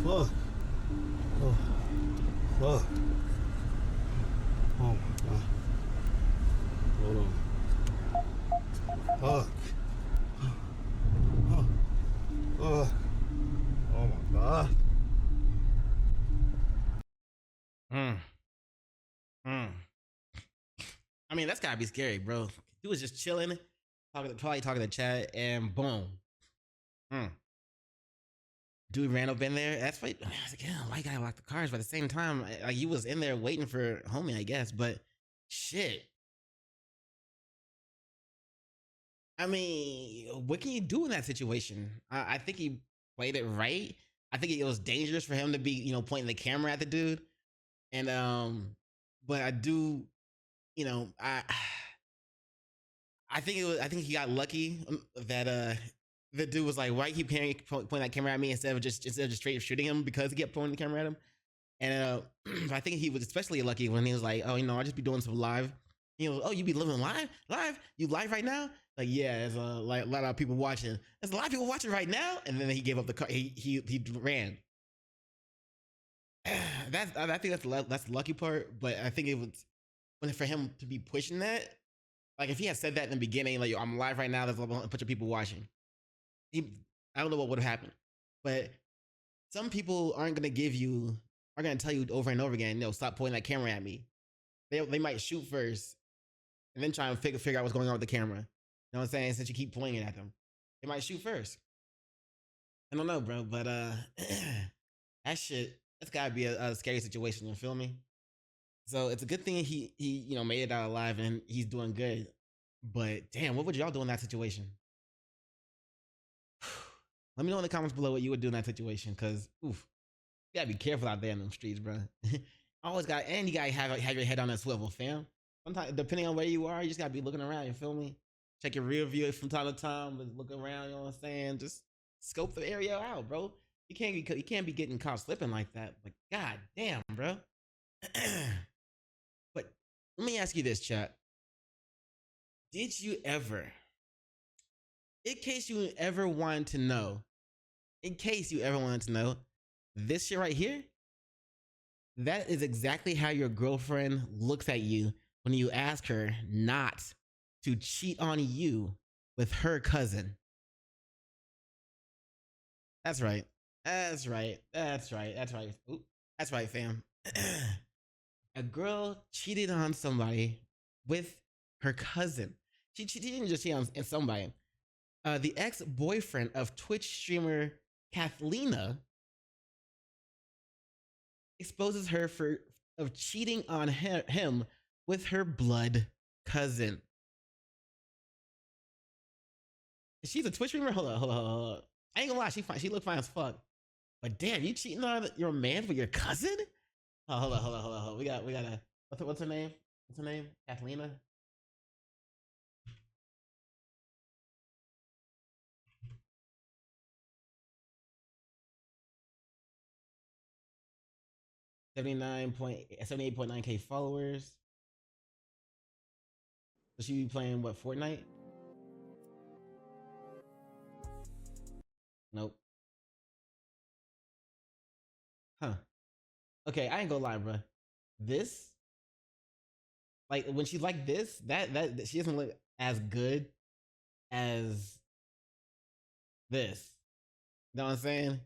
Fuck. Oh my god. Hold on. Fuck. Oh my god. I mean, that's gotta be scary, bro. He was just chilling, probably talking to chat, and boom. Dude ran up in there. That's why I was like, yeah, why you gotta lock the cars? But at the same time, like he was in there waiting for homie, I guess. But shit. I mean, what can you do in that situation? I think he played it right. I think it was dangerous for him to be, pointing the camera at the dude. And but I do, I think he got lucky that the dude was like, why you keep pointing that camera at me instead of just straight shooting him, because he kept pointing the camera at him. And I think he was especially lucky when he was like, oh, I'll just be doing some live. Oh, you be living live? You live right now? Like, yeah, there's a lot of people watching. There's a lot of people watching right now. And then he gave up the car. He ran. I think that's the lucky part. But I think it was for him to be pushing that. Like, if he had said that in the beginning, like, I'm live right now, there's a bunch of people watching. I don't know what would have happened. But some people aren't gonna give you are gonna tell you over and over again, stop pointing that camera at me. They might shoot first and then try and figure out what's going on with the camera. You know what I'm saying? Since you keep pointing it at them, they might shoot first. I don't know, bro, but that's gotta be a scary situation. You feel me? So it's a good thing he made it out alive and he's doing good. But damn, what would y'all do in that situation? Let me know in the comments below what you would do in that situation, cause oof, you gotta be careful out there in them streets, bro. You gotta have your head on a swivel, fam. Sometimes, depending on where you are, you just gotta be looking around. You feel me? Check your rear view from time to time. Look around. You know what I'm saying? Just scope the area out, bro. You can't be getting caught slipping like that. Like, god damn, bro. But let me ask you this, chat. Did you ever, in case you ever wanted to know, this shit right here, that is exactly how your girlfriend looks at you when you ask her not to cheat on you with her cousin. That's right. That's right. Ooh, that's right, fam. A girl cheated on somebody with her cousin. She didn't just cheat on somebody. The ex-boyfriend of Twitch streamer Kathlena exposes her of cheating on him with her blood cousin. She's a Twitch streamer? Hold on. I ain't gonna lie, she look fine as fuck. But damn, you cheating on your man with your cousin? Oh, hold on. We gotta. What's her name? Kathlena. $78.9K followers. So she be playing what, Fortnite? Nope. Huh. Okay, I ain't gonna lie, bro. This, like, when she's like this, that she doesn't look as good as this. You know what I'm saying?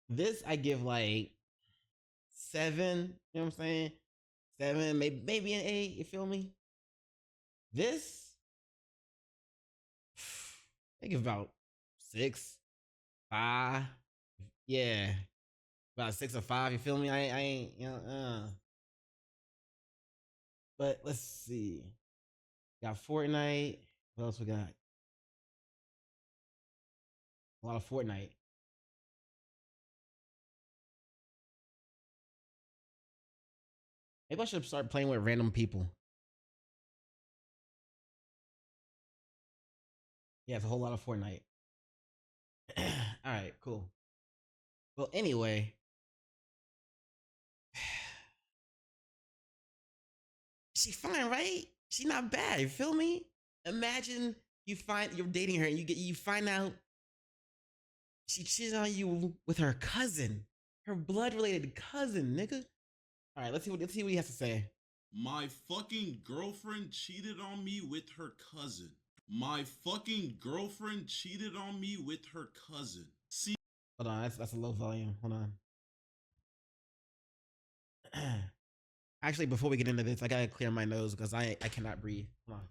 This I give like 7. You know what I'm saying? 7, maybe an 8. You feel me? This, I give about 6, 5. Yeah, about 6 or 5. You feel me? I ain't, But let's see. Got Fortnite. What else we got? A lot of Fortnite. Maybe I should start playing with random people. Yeah, it's a whole lot of Fortnite. All right, cool. Well, anyway. She fine, right? She not bad. You feel me? Imagine you're dating her and you find out she cheated on you with her cousin, her blood related cousin, nigga. All right, let's see what he has to say. My fucking girlfriend cheated on me with her cousin. My fucking girlfriend cheated on me with her cousin. See, hold on, that's a low volume. Hold on. Actually, before we get into this, I gotta clear my nose because I cannot breathe. Hold on.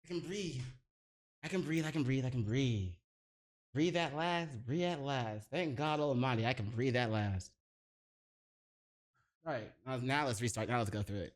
I can breathe. I can breathe. I can breathe. I can breathe. Breathe at last. Breathe at last. Thank God Almighty, I can breathe at last. All right, now let's restart. Now let's go through it.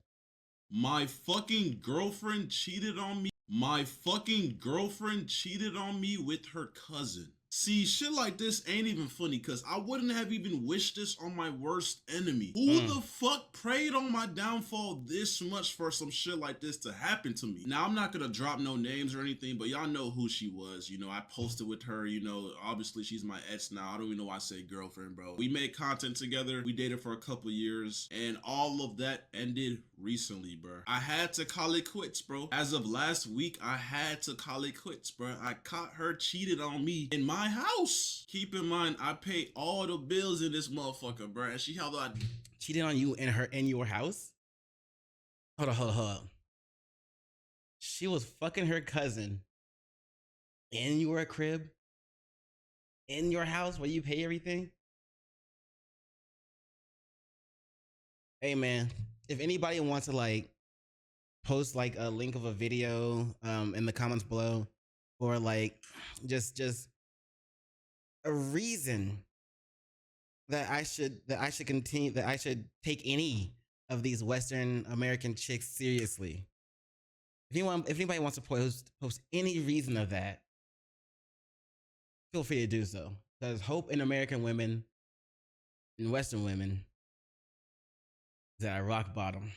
My fucking girlfriend cheated on me. My fucking girlfriend cheated on me with her cousin. See, shit like this ain't even funny because I wouldn't have even wished this on my worst enemy. Who the fuck prayed on my downfall this much for some shit like this to happen to me? Now, I'm not gonna drop no names or anything, but y'all know who she was. You know, I posted with her, you know, obviously she's my ex now. I don't even know why I say girlfriend, bro. We made content together. We dated for a couple years and all of that ended recently, bro. I had to call it quits, bro. As of last week, I had to call it quits, bro. I caught her cheated on me in my house. Keep in mind, I pay all the bills in this motherfucker, bro. And she held on. Cheated on you in your house? Hold on. She was fucking her cousin in your crib? In your house where you pay everything? Hey man, if anybody wants to like post like a link of a video in the comments below, or like just a reason that I should take any of these Western American chicks seriously. If anybody wants to post any reason of that, feel free to do so. Because hope in American women and Western women is at rock bottom.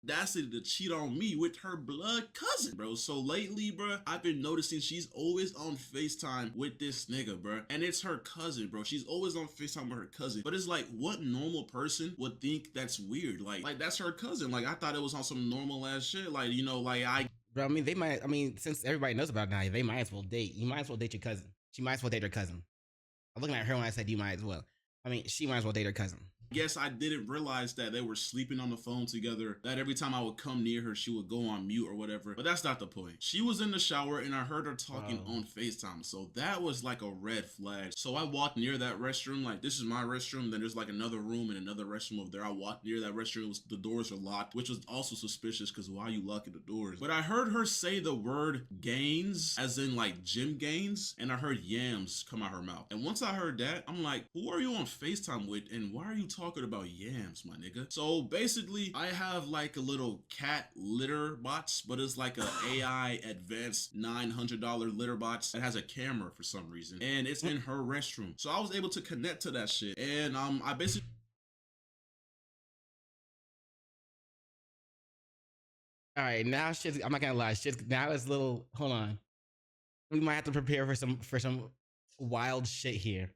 That's it, to cheat on me with her blood cousin, bro. So lately, bro, I've been noticing she's always on FaceTime with this nigga, bro. And it's her cousin, bro. She's always on FaceTime with her cousin. But it's like, what normal person would think that's weird? Like that's her cousin. Like, I thought it was on some normal ass shit. Like, you know, like Bro, I mean, since everybody knows about it now, they might as well date. You might as well date your cousin. She might as well date her cousin. I'm looking at her when I said you might as well. I mean, she might as well date her cousin. Guess I didn't realize that they were sleeping on the phone together, that every time I would come near her, she would go on mute or whatever. But that's not the point. She was in the shower and I heard her talking on FaceTime. So that was like a red flag. So I walked near that restroom, like this is my restroom. Then there's like another room and another restroom over there. I walked near that restroom. The doors are locked, which was also suspicious because why are you locking the doors? But I heard her say the word gains, as in like gym gains. And I heard yams come out her mouth. And once I heard that, I'm like, who are you on FaceTime with? And why are you talking about yams, my nigga? So basically, I have like a little cat litter box, but it's like a AI advanced $900 litter box that has a camera for some reason, and it's in her restroom. So I was able to connect to that shit, and I basically. All right, now shit. I'm not gonna lie, shit. Now it's a little. Hold on, we might have to prepare for some wild shit here.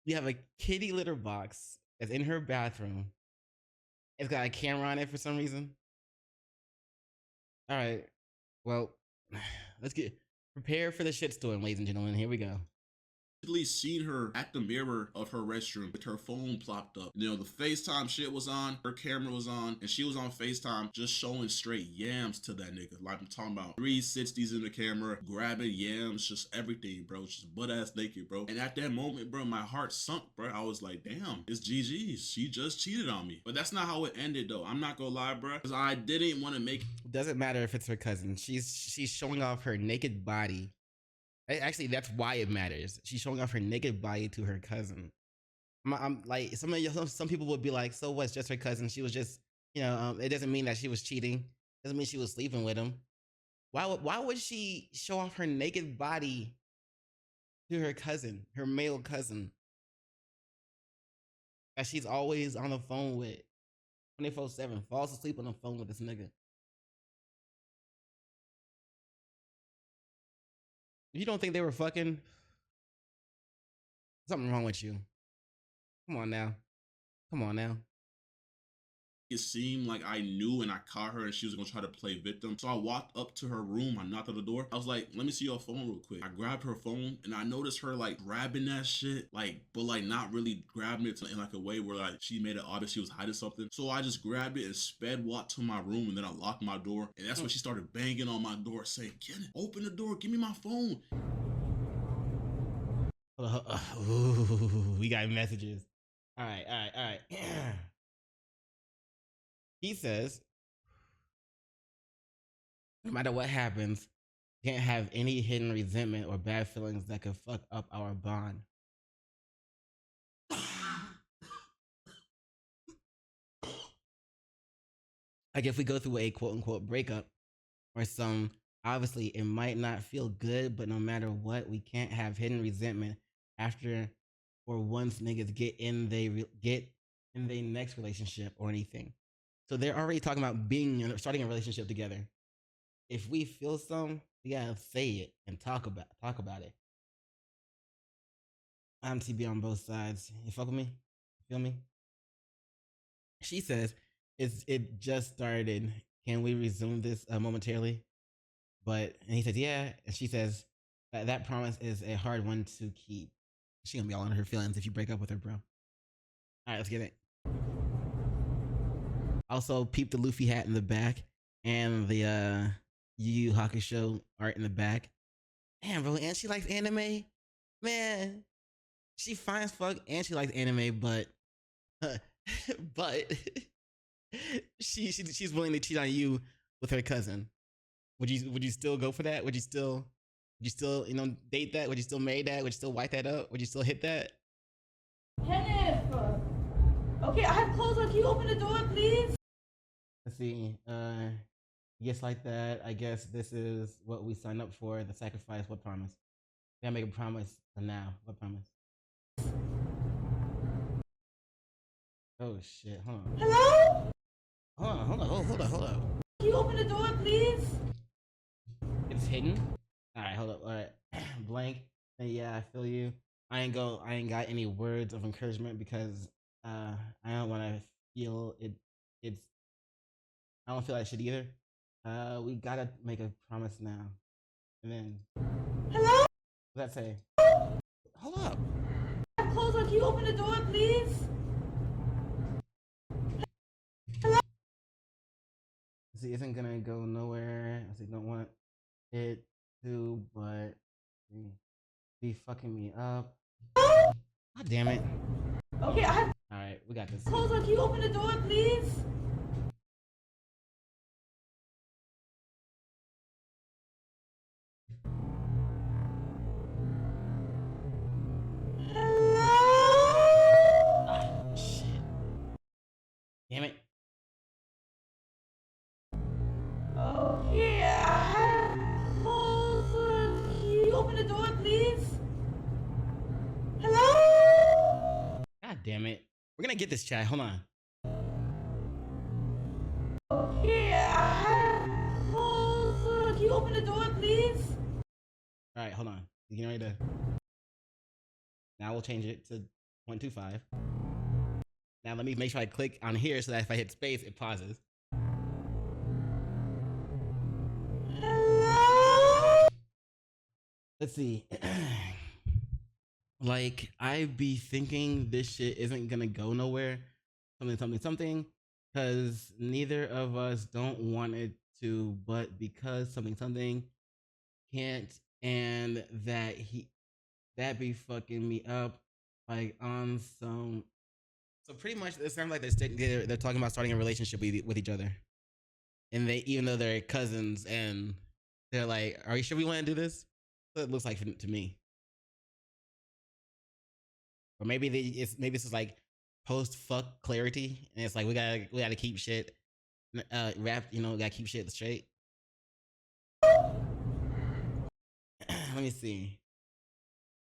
You have a kitty litter box that's in her bathroom. It's got a camera on it for some reason. All right, well, let's get prepared for the shitstorm, ladies and gentlemen. Here we go. Seen her at the mirror of her restroom with her phone plopped up. You know, the FaceTime shit was on, her camera was on, and she was on FaceTime just showing straight yams to that nigga. Like, I'm talking about 360s in the camera, grabbing yams, just everything, bro. Just butt ass naked, bro. And at that moment, bro, my heart sunk, bro. I was like, damn, it's GG's. She just cheated on me. But that's not how it ended, though. I'm not gonna lie, bro, because I didn't want to make. Doesn't matter if it's her cousin. She's showing off her naked body. Actually, that's why it matters. She's showing off her naked body to her cousin. I'm like, some people would be like, so what's just her cousin? She was just, you know, it doesn't mean that she was cheating. Doesn't mean she was sleeping with him. Why would she show off her naked body to her cousin, her male cousin, that she's always on the phone with 24/7, falls asleep on the phone with this nigga? If you don't think they were fucking, something wrong with you. Come on now. Come on now. It seemed like I knew and I caught her and she was gonna try to play victim. So I walked up to her room, I knocked on the door. I was like, let me see your phone real quick. I grabbed her phone and I noticed her like grabbing that shit, like, but like not really grabbing it in like a way where like she made it obvious she was hiding something. So I just grabbed it and sped walked to my room and then I locked my door. And that's when she started banging on my door saying, Kenneth, open the door, give me my phone. Ooh, we got messages. All right. He says, No matter what happens, can't have any hidden resentment or bad feelings that could fuck up our bond. Like if we go through a quote unquote breakup or some, obviously it might not feel good, but no matter what, we can't have hidden resentment after or once niggas get in they next relationship or anything. So they're already talking about starting a relationship together. If we feel some, we gotta say it and talk about it. I'm TB on both sides. You fuck with me? You feel me? She says, it just started. Can we resume this momentarily? And he says, yeah. And she says, that promise is a hard one to keep. She gonna be all in her feelings if you break up with her, bro. All right, let's get it. Also, peep the Luffy hat in the back and the Yu Yu Hakusho art in the back. Damn, bro, and she likes anime. Man, she fine as fuck and she likes anime, but she's willing to cheat on you with her cousin. Would you still go for that? Would you still date that? Would you still marry that? Would you still wipe that up? Would you still hit that? Kenneth! Okay, I have clothes on. Can you open the door, please? Let's see. Yes, like that. I guess this is what we signed up for. The sacrifice. What promise? We gotta make a promise now. What promise? Oh shit. Hold on. Hello? Hold on. Can you open the door, please? It's hidden. All right, hold up. All right, blank. And yeah, I feel you. I ain't got any words of encouragement because I don't want to feel it. I don't feel that shit either. We gotta make a promise now. And then. Hello? What's that say? Hold up. I have clothes on. Can you open the door, please? Hello? See, isn't gonna go nowhere. I don't want it to, but be fucking me up. God damn it. Okay, I have Alright, we got this. clothes on. Can you open the door, please? Ah, shit. Damn it. Okay, I have clothes on. Can you open the door, please? Hello? God damn it. We're gonna get this, chat. Hold on. Okay, I have clothes on. Can you open the door, please? Alright, hold on. You getting ready to. Now we'll change it to 0.25. Now let me make sure I click on here so that if I hit space, it pauses. Let's see. Like, I be thinking this shit isn't gonna go nowhere. Something. Because neither of us don't want it to, but because something can't, and that be fucking me up, like on some. So pretty much, it sounds like they're talking about starting a relationship with each other, and even though they're cousins, and they're like, "Are you sure we want to do this?" So it looks like to me, or maybe maybe this is like post fuck clarity, and it's like we gotta keep shit wrapped, gotta keep shit straight. Let me see.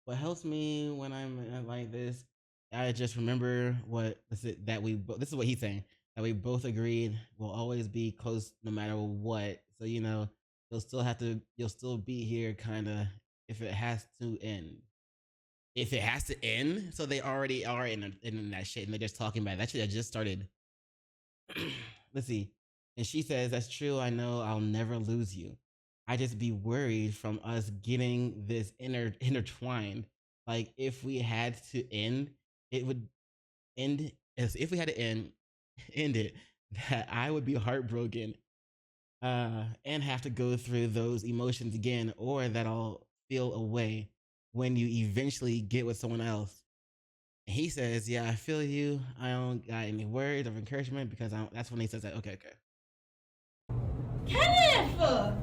What helps me when I'm like this, I just remember this is what he's saying, that we both agreed we'll always be close no matter what. So you'll still be here, kind of, if it has to end. If it has to end, so they already are in that shit, and they're just talking about it. That shit that just started. Let's see. And she says, "That's true. I know I'll never lose you. I just be worried from us getting this intertwined. Like if we had to end, it would end as if we had to end it. That I would be heartbroken, and have to go through those emotions again, or that I'll feel away when you eventually get with someone else." And he says, "Yeah, I feel you. I don't got any words of encouragement," because that's when he says that. Okay. Kenneth!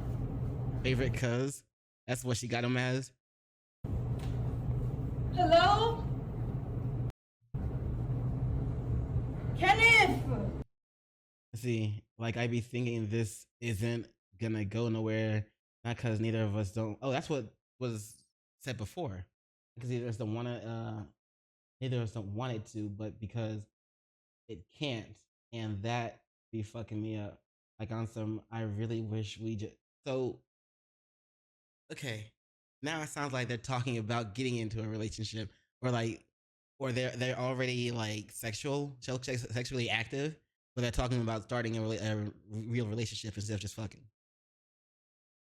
Favorite cuz. That's what she got him as. Hello? Kenneth! See, like I be thinking this isn't gonna go nowhere, not because neither of us don't. Oh, that's what was said before. Because neither of us don't want it to, but because it can't, and that be fucking me up. Like on some, I really wish we just. So, okay, now it sounds like they're talking about getting into a relationship, or like, or they're already like sexually active, but they're talking about starting a real relationship instead of just fucking.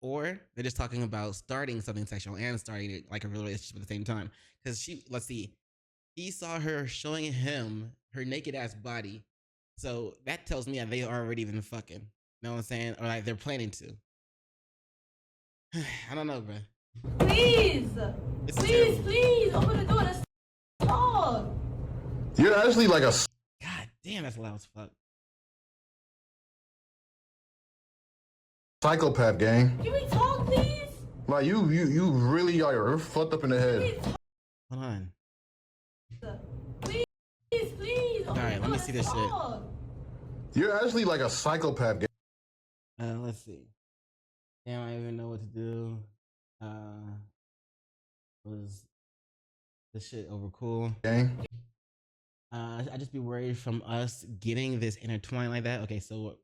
Or they're just talking about starting something sexual and starting like a real relationship at the same time. Because let's see, he saw her showing him her naked ass body, so that tells me that they already been fucking. You know what I'm saying? Or like they're planning to. I don't know, bro. Please! Please! Open the door. Let's talk! You're actually like a God damn, that's loud as fuck. psychopath, gang. Can we talk, please? Like you really are fucked up in the head. Hold on. Please! All right, let me see this shit. You're actually like a psychopath, gang. Let's see. Damn, I don't even know what to do. Was this shit over cool? Gang. I just be worried from us getting this intertwined like that. Okay, so let's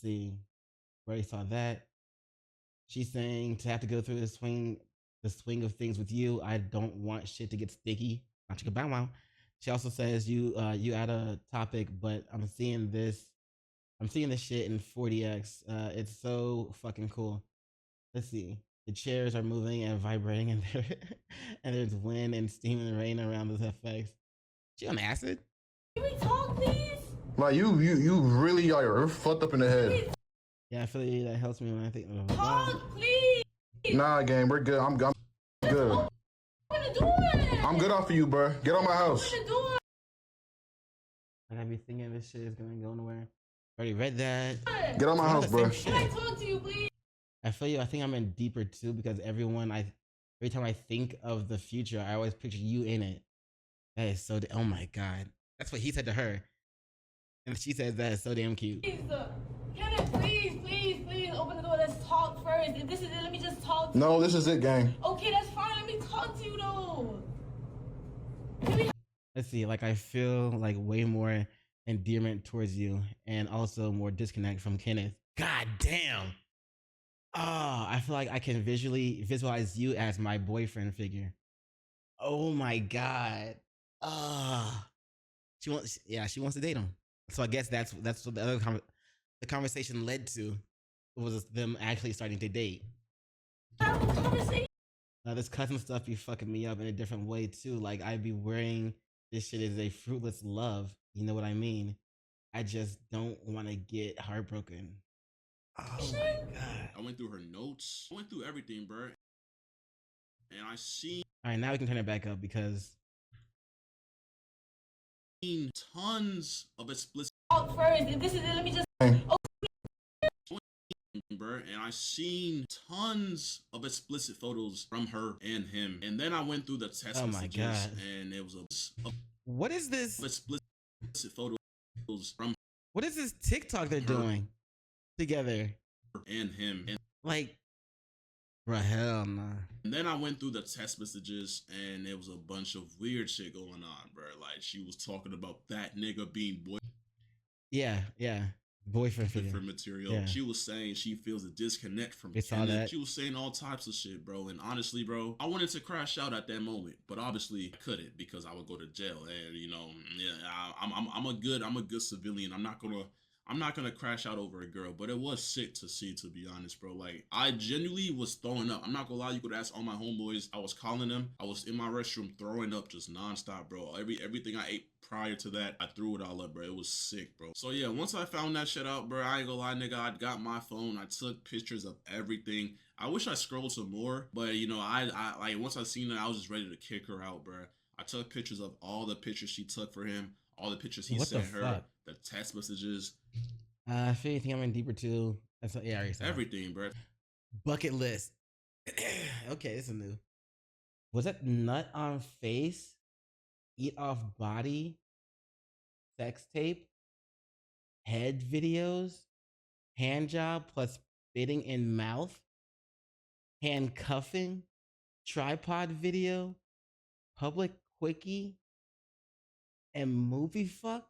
see. We already saw that. She's saying to have to go through the swing of things with you. I don't want shit to get sticky. Not you bow wow. She also says you add a topic, but I'm seeing this shit in 40x. It's so fucking cool. Let's see. The chairs are moving and vibrating, and there's wind and steam and rain around those effects. She on acid? Can we talk, please? Like you really are fucked up in the head. Yeah, I feel like that helps me when I think. Talk, please! Nah, gang, we're good. I'm good. Open the door! I'm good off of you, bro. Get on my house. Open the door! Like I be thinking this shit is gonna go nowhere. Already read that. Get on my house, bro. Can I talk to you, please? I feel you. I think I'm in deeper too because every time I think of the future, I always picture you in it. That is so. Oh my god, that's what he said to her, and she says that is so damn cute. Please, Kenneth, please, open the door. Let's talk first. If this is it, let me just talk to No, you. this is it, gang. Okay, that's fine. Let me talk to you, though. Let's see. Like I feel like way more endearment towards you, and also more disconnect from Kenneth. God damn. Oh, I feel like I can visualize you as my boyfriend figure. Oh my god. She wants to date him. So I guess that's what the conversation led to, was them actually starting to date. This cousin stuff be fucking me up in a different way too. Like I be worrying this shit is a fruitless love. You know what I mean? I just don't want to get heartbroken. Oh my god. I went through her notes. I went through everything, bro. And I seen. All right, now we can turn it back up because tons of explicit. First, if this is it, let me just. Bro, and I seen tons of explicit photos from her and him, and then I went through the text messages, god. And it was a what is this explicit photos from what is this TikTok they're doing together and him, and like, bro, hell nah. And then I went through the text messages, and there was a bunch of weird shit going on, bro. Like she was talking about that nigga being boyfriend figure material. Yeah. She was saying she feels a disconnect from They saw Kenneth. that. She was saying all types of shit, bro. And honestly, bro, I wanted to crash out at that moment, but obviously I couldn't because I would go to jail. And you know, I'm a good civilian. I'm not gonna crash out over a girl, but it was sick to see, to be honest, bro. Like I genuinely was throwing up. I'm not gonna lie, you could ask all my homeboys. I was calling them. I was in my restroom throwing up just nonstop, bro. Everything I ate prior to that, I threw it all up, bro. It was sick, bro. So yeah, once I found that shit out, bro, I ain't gonna lie, nigga, I got my phone. I took pictures of everything. I wish I scrolled some more, but you know, I like once I seen it, I was just ready to kick her out, bro. I took pictures of all the pictures she took for him, all the pictures he sent her, the text messages. I feel you think I'm in deeper too. That's what, yeah, I already said everything, bro. Bucket list. Okay, this is new. Was that nut on face? Eat off body? Sex tape? Head videos? Hand job plus spitting in mouth? Handcuffing? Tripod video? Public quickie? And movie fuck?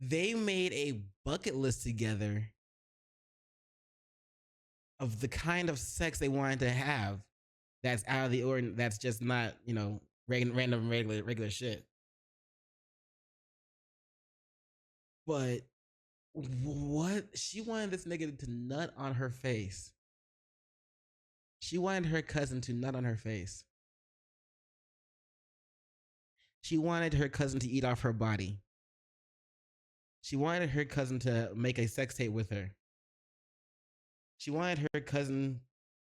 They made a bucket list together of the kind of sex they wanted to have that's out of the ordinary, that's just not, you know, random regular shit. But what? She wanted this nigga to nut on her face. She wanted her cousin to nut on her face. She wanted her cousin to eat off her body. She wanted her cousin to make a sex tape with her. She wanted her cousin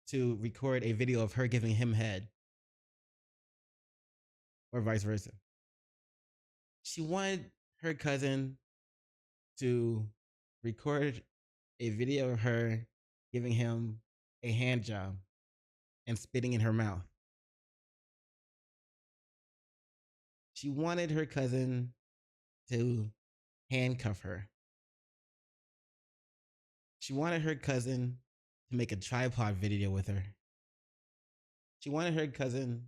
to record a video of her giving him head. Or vice versa. She wanted her cousin to record a video of her giving him a hand job and spitting in her mouth. She wanted her cousin to handcuff her. She wanted her cousin to make a tripod video with her. She wanted her cousin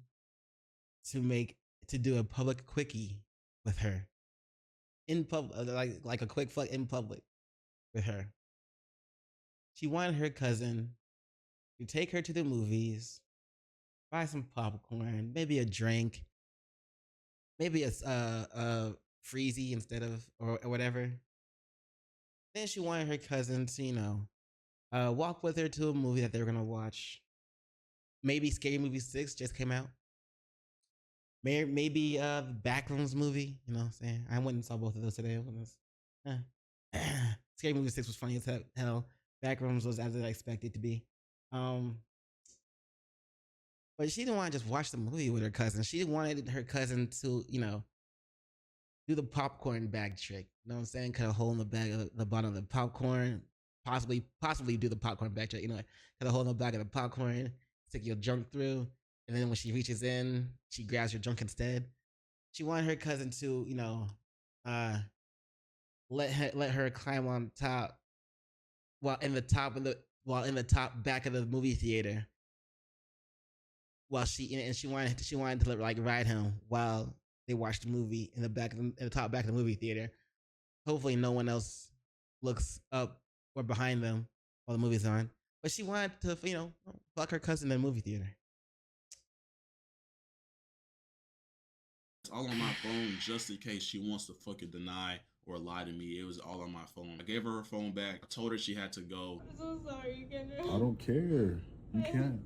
to do a public quickie with her. In public, like a quick fuck in public with her. She wanted her cousin to take her to the movies, buy some popcorn, maybe a drink, maybe a freezy instead of or whatever. Then she wanted her cousin to, you know, walk with her to a movie that they were gonna watch. Maybe Scary Movie 6 just came out. Maybe the Backrooms movie, you know what I'm saying? I went and saw both of those today. Scary Movie 6 was funny as hell. Backrooms was as I expected to be. But she didn't want to just watch the movie with her cousin. She wanted her cousin to, you know, do the popcorn bag trick. You know what I'm saying? Cut a hole in the bag of the bottom of the popcorn. Possibly do the popcorn bag trick. You know, cut a hole in the bag of the popcorn, stick your junk through, and then when she reaches in, she grabs your junk instead. She wanted her cousin to, you know, let her climb on top while in the top back of the movie theater. While she wanted to like ride him while they watched the movie in the top back of the movie theater. Hopefully no one else looks up or behind them while the movie's on. But she wanted to, you know, fuck her cousin in the movie theater. It's all on my phone just in case she wants to fucking deny or lie to me. It was all on my phone. I gave her phone back. I told her she had to go. I'm so sorry, Kendra. I don't care. You can't.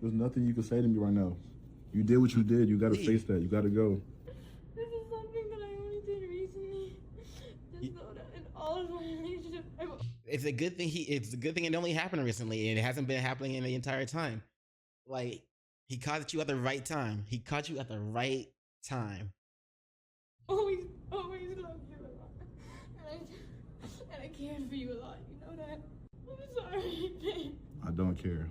There's nothing you can say to me right now. You did what you did. You gotta face that. You gotta go. This is something that I only did recently. Just know that in all of my relationships, It's a good thing it only happened recently and it hasn't been happening in the entire time. Like, he caught you at the right time. He caught you at the right time. always loved you a lot. And I cared for you a lot. You know that? I'm sorry, babe. I don't care.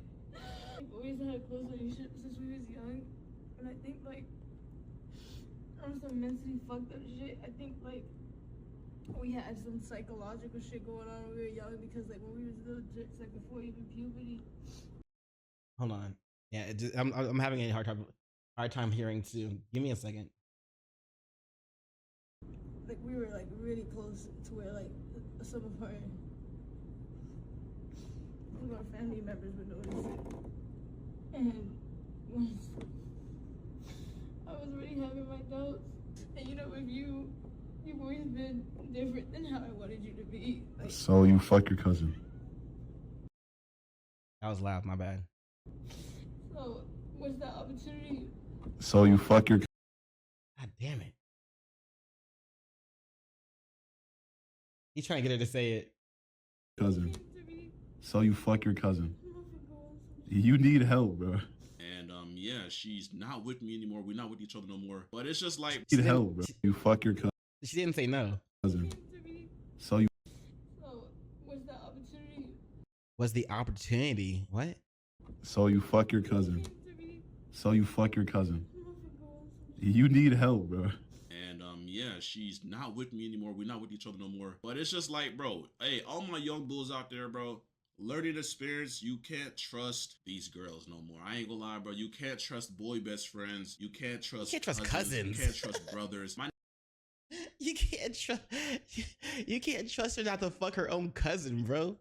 We've always had a close relationship since we was young. And I think, like, on some mentally fucked up shit, I think, like, we had some psychological shit going on when we were young because, like, when we was little jits, like, before even puberty. Hold on. Yeah, I'm having a hard time hearing too. Give me a second. Like, we were, like, really close to where, like, some of our family members would notice it. And once I was really having my doubts. And, you know, with you, you've always been different than how I wanted you to be. Like, So you fuck your cousin. That was loud, my bad. so, what's that opportunity? So you fuck your God damn it. He's trying to get her to say it. cousin. So you fuck your cousin. You need help, bro. And yeah, she's not with me anymore. We're not with each other no more. But it's just like, You need help, bro. You fuck your She didn't say no. cousin. So you So, what's that opportunity? was the opportunity. What? So you fuck your cousin. So you fuck your cousin. You need help, bro. And yeah, she's not with me anymore. We're not with each other no more. But it's just like, bro, hey, all my young bulls out there, bro, learning experience, you can't trust these girls no more. I ain't gonna lie, bro. You can't trust boy best friends. You can't trust cousins. You can't trust brothers. You can't trust. You can't trust her not to fuck her own cousin, bro.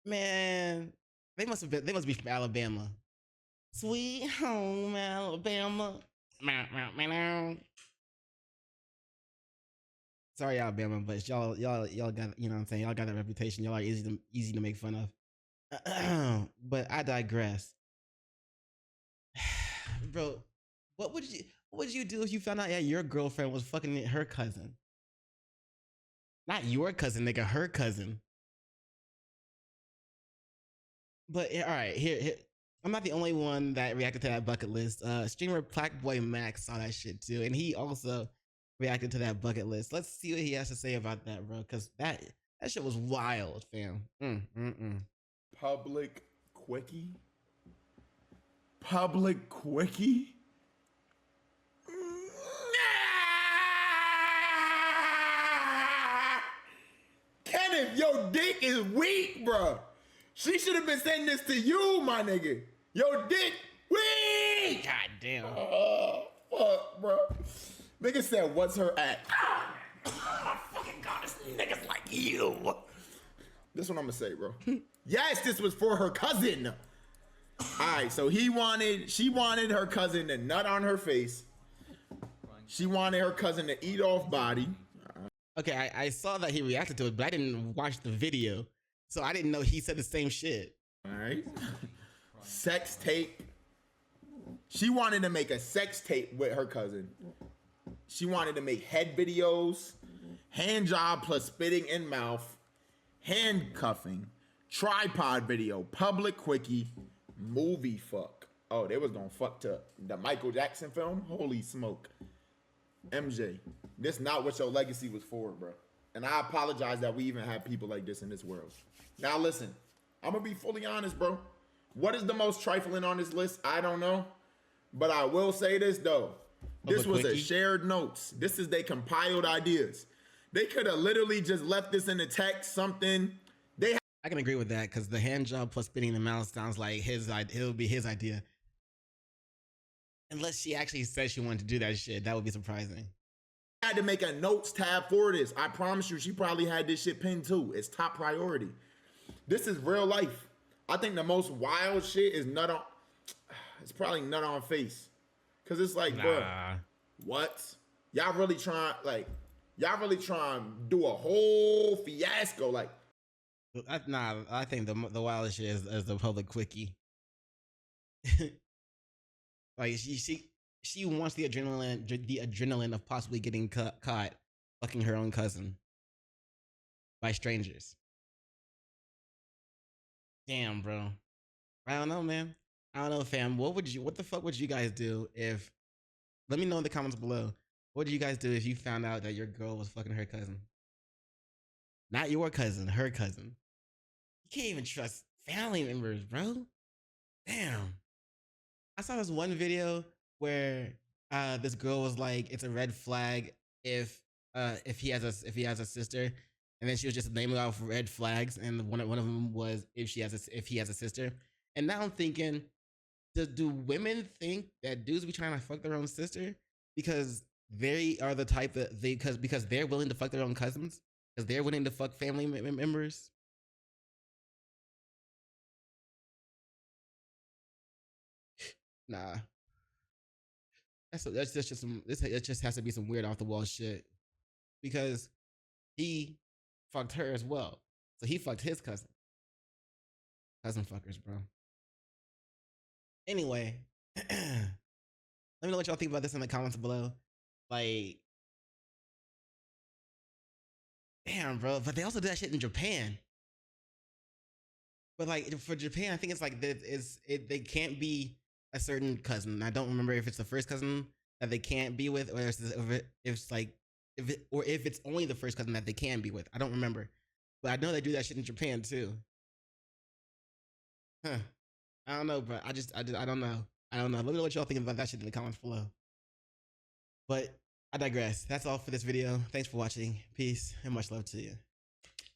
Man, they must be from Alabama. Sweet home Alabama. Sorry, Alabama, but y'all got, you know what I'm saying? Y'all got that reputation. Y'all are easy to make fun of. But I digress. Bro, what would you do if you found out your girlfriend was fucking her cousin? Not your cousin, nigga, her cousin. But all right, here I'm not the only one that reacted to that bucket list. Streamer Blackboy Max saw that shit too, and he also reacted to that bucket list. Let's see what he has to say about that, bro, because that shit was wild, fam. Public quickie? Public quickie? Kenneth, your dick is weak, bro. She should have been sending this to you, my nigga. Your dick weak. God damn. Oh, fuck, bro. Nigga said, what's her at? Oh, fucking God, this nigga's like you. This is what I'm gonna say, bro. Yes, this was for her cousin. All right, so she wanted her cousin to nut on her face. She wanted her cousin to eat off body. Okay, I saw that he reacted to it, but I didn't watch the video, so I didn't know he said the same shit. All right. Sex tape. She wanted to make a sex tape with her cousin. She wanted to make head videos, hand job plus spitting in mouth, handcuffing, tripod video, public quickie, movie fuck. Oh, they was gonna fuck to the Michael Jackson film? Holy smoke. MJ, this not what your legacy was for, bro. And I apologize that we even have people like this in this world. Now listen, I'm gonna be fully honest, bro. What is the most trifling on this list? I don't know. But I will say this though. This was a shared notes. This is they compiled ideas. They could have literally just left this in the text, something. I can agree with that because the hand job plus spitting in the mouth sounds like his idea. It'll be his idea. Unless she actually said she wanted to do that shit, that would be surprising. I had to make a notes tab for this. I promise you, she probably had this shit pinned too. It's top priority. This is real life. I think the most wild shit is nut on. It's probably nut on face, cause it's like, bro, what? Y'all really trying to do a whole fiasco, like. Nah, I think the wildest shit is the public quickie. Like she wants the adrenaline of possibly getting caught fucking her own cousin by strangers. Damn, bro. I don't know, man. I don't know, fam. What the fuck would you guys do if? Let me know in the comments below. What would you guys do if you found out that your girl was fucking her cousin? Not your cousin, her cousin. You can't even trust family members, bro. Damn. I saw this one video where this girl was like, it's a red flag if he has a sister, and then she was just naming off red flags, and one of them was if he has a sister. And now I'm thinking, do women think that dudes be trying to fuck their own sister because they are the type that because they're willing to fuck their own cousins, because they're willing to fuck family members? Nah, that's just some. It just has to be some weird off the wall shit, because he fucked her as well, so he fucked his cousin. Cousin fuckers, bro. Anyway, let me know what y'all think about this in the comments below. Like, damn, bro. But they also do that shit in Japan. But like for Japan, I think it's like they can't be a certain cousin. I don't remember if it's the first cousin that they can't be with, or if it's only the first cousin that they can be with. I don't remember, but I know they do that shit in Japan too. Huh. I don't know, bro. I don't know. I don't know. Let me know what y'all think about that shit in the comments below. But I digress. That's all for this video. Thanks for watching. Peace and much love to you.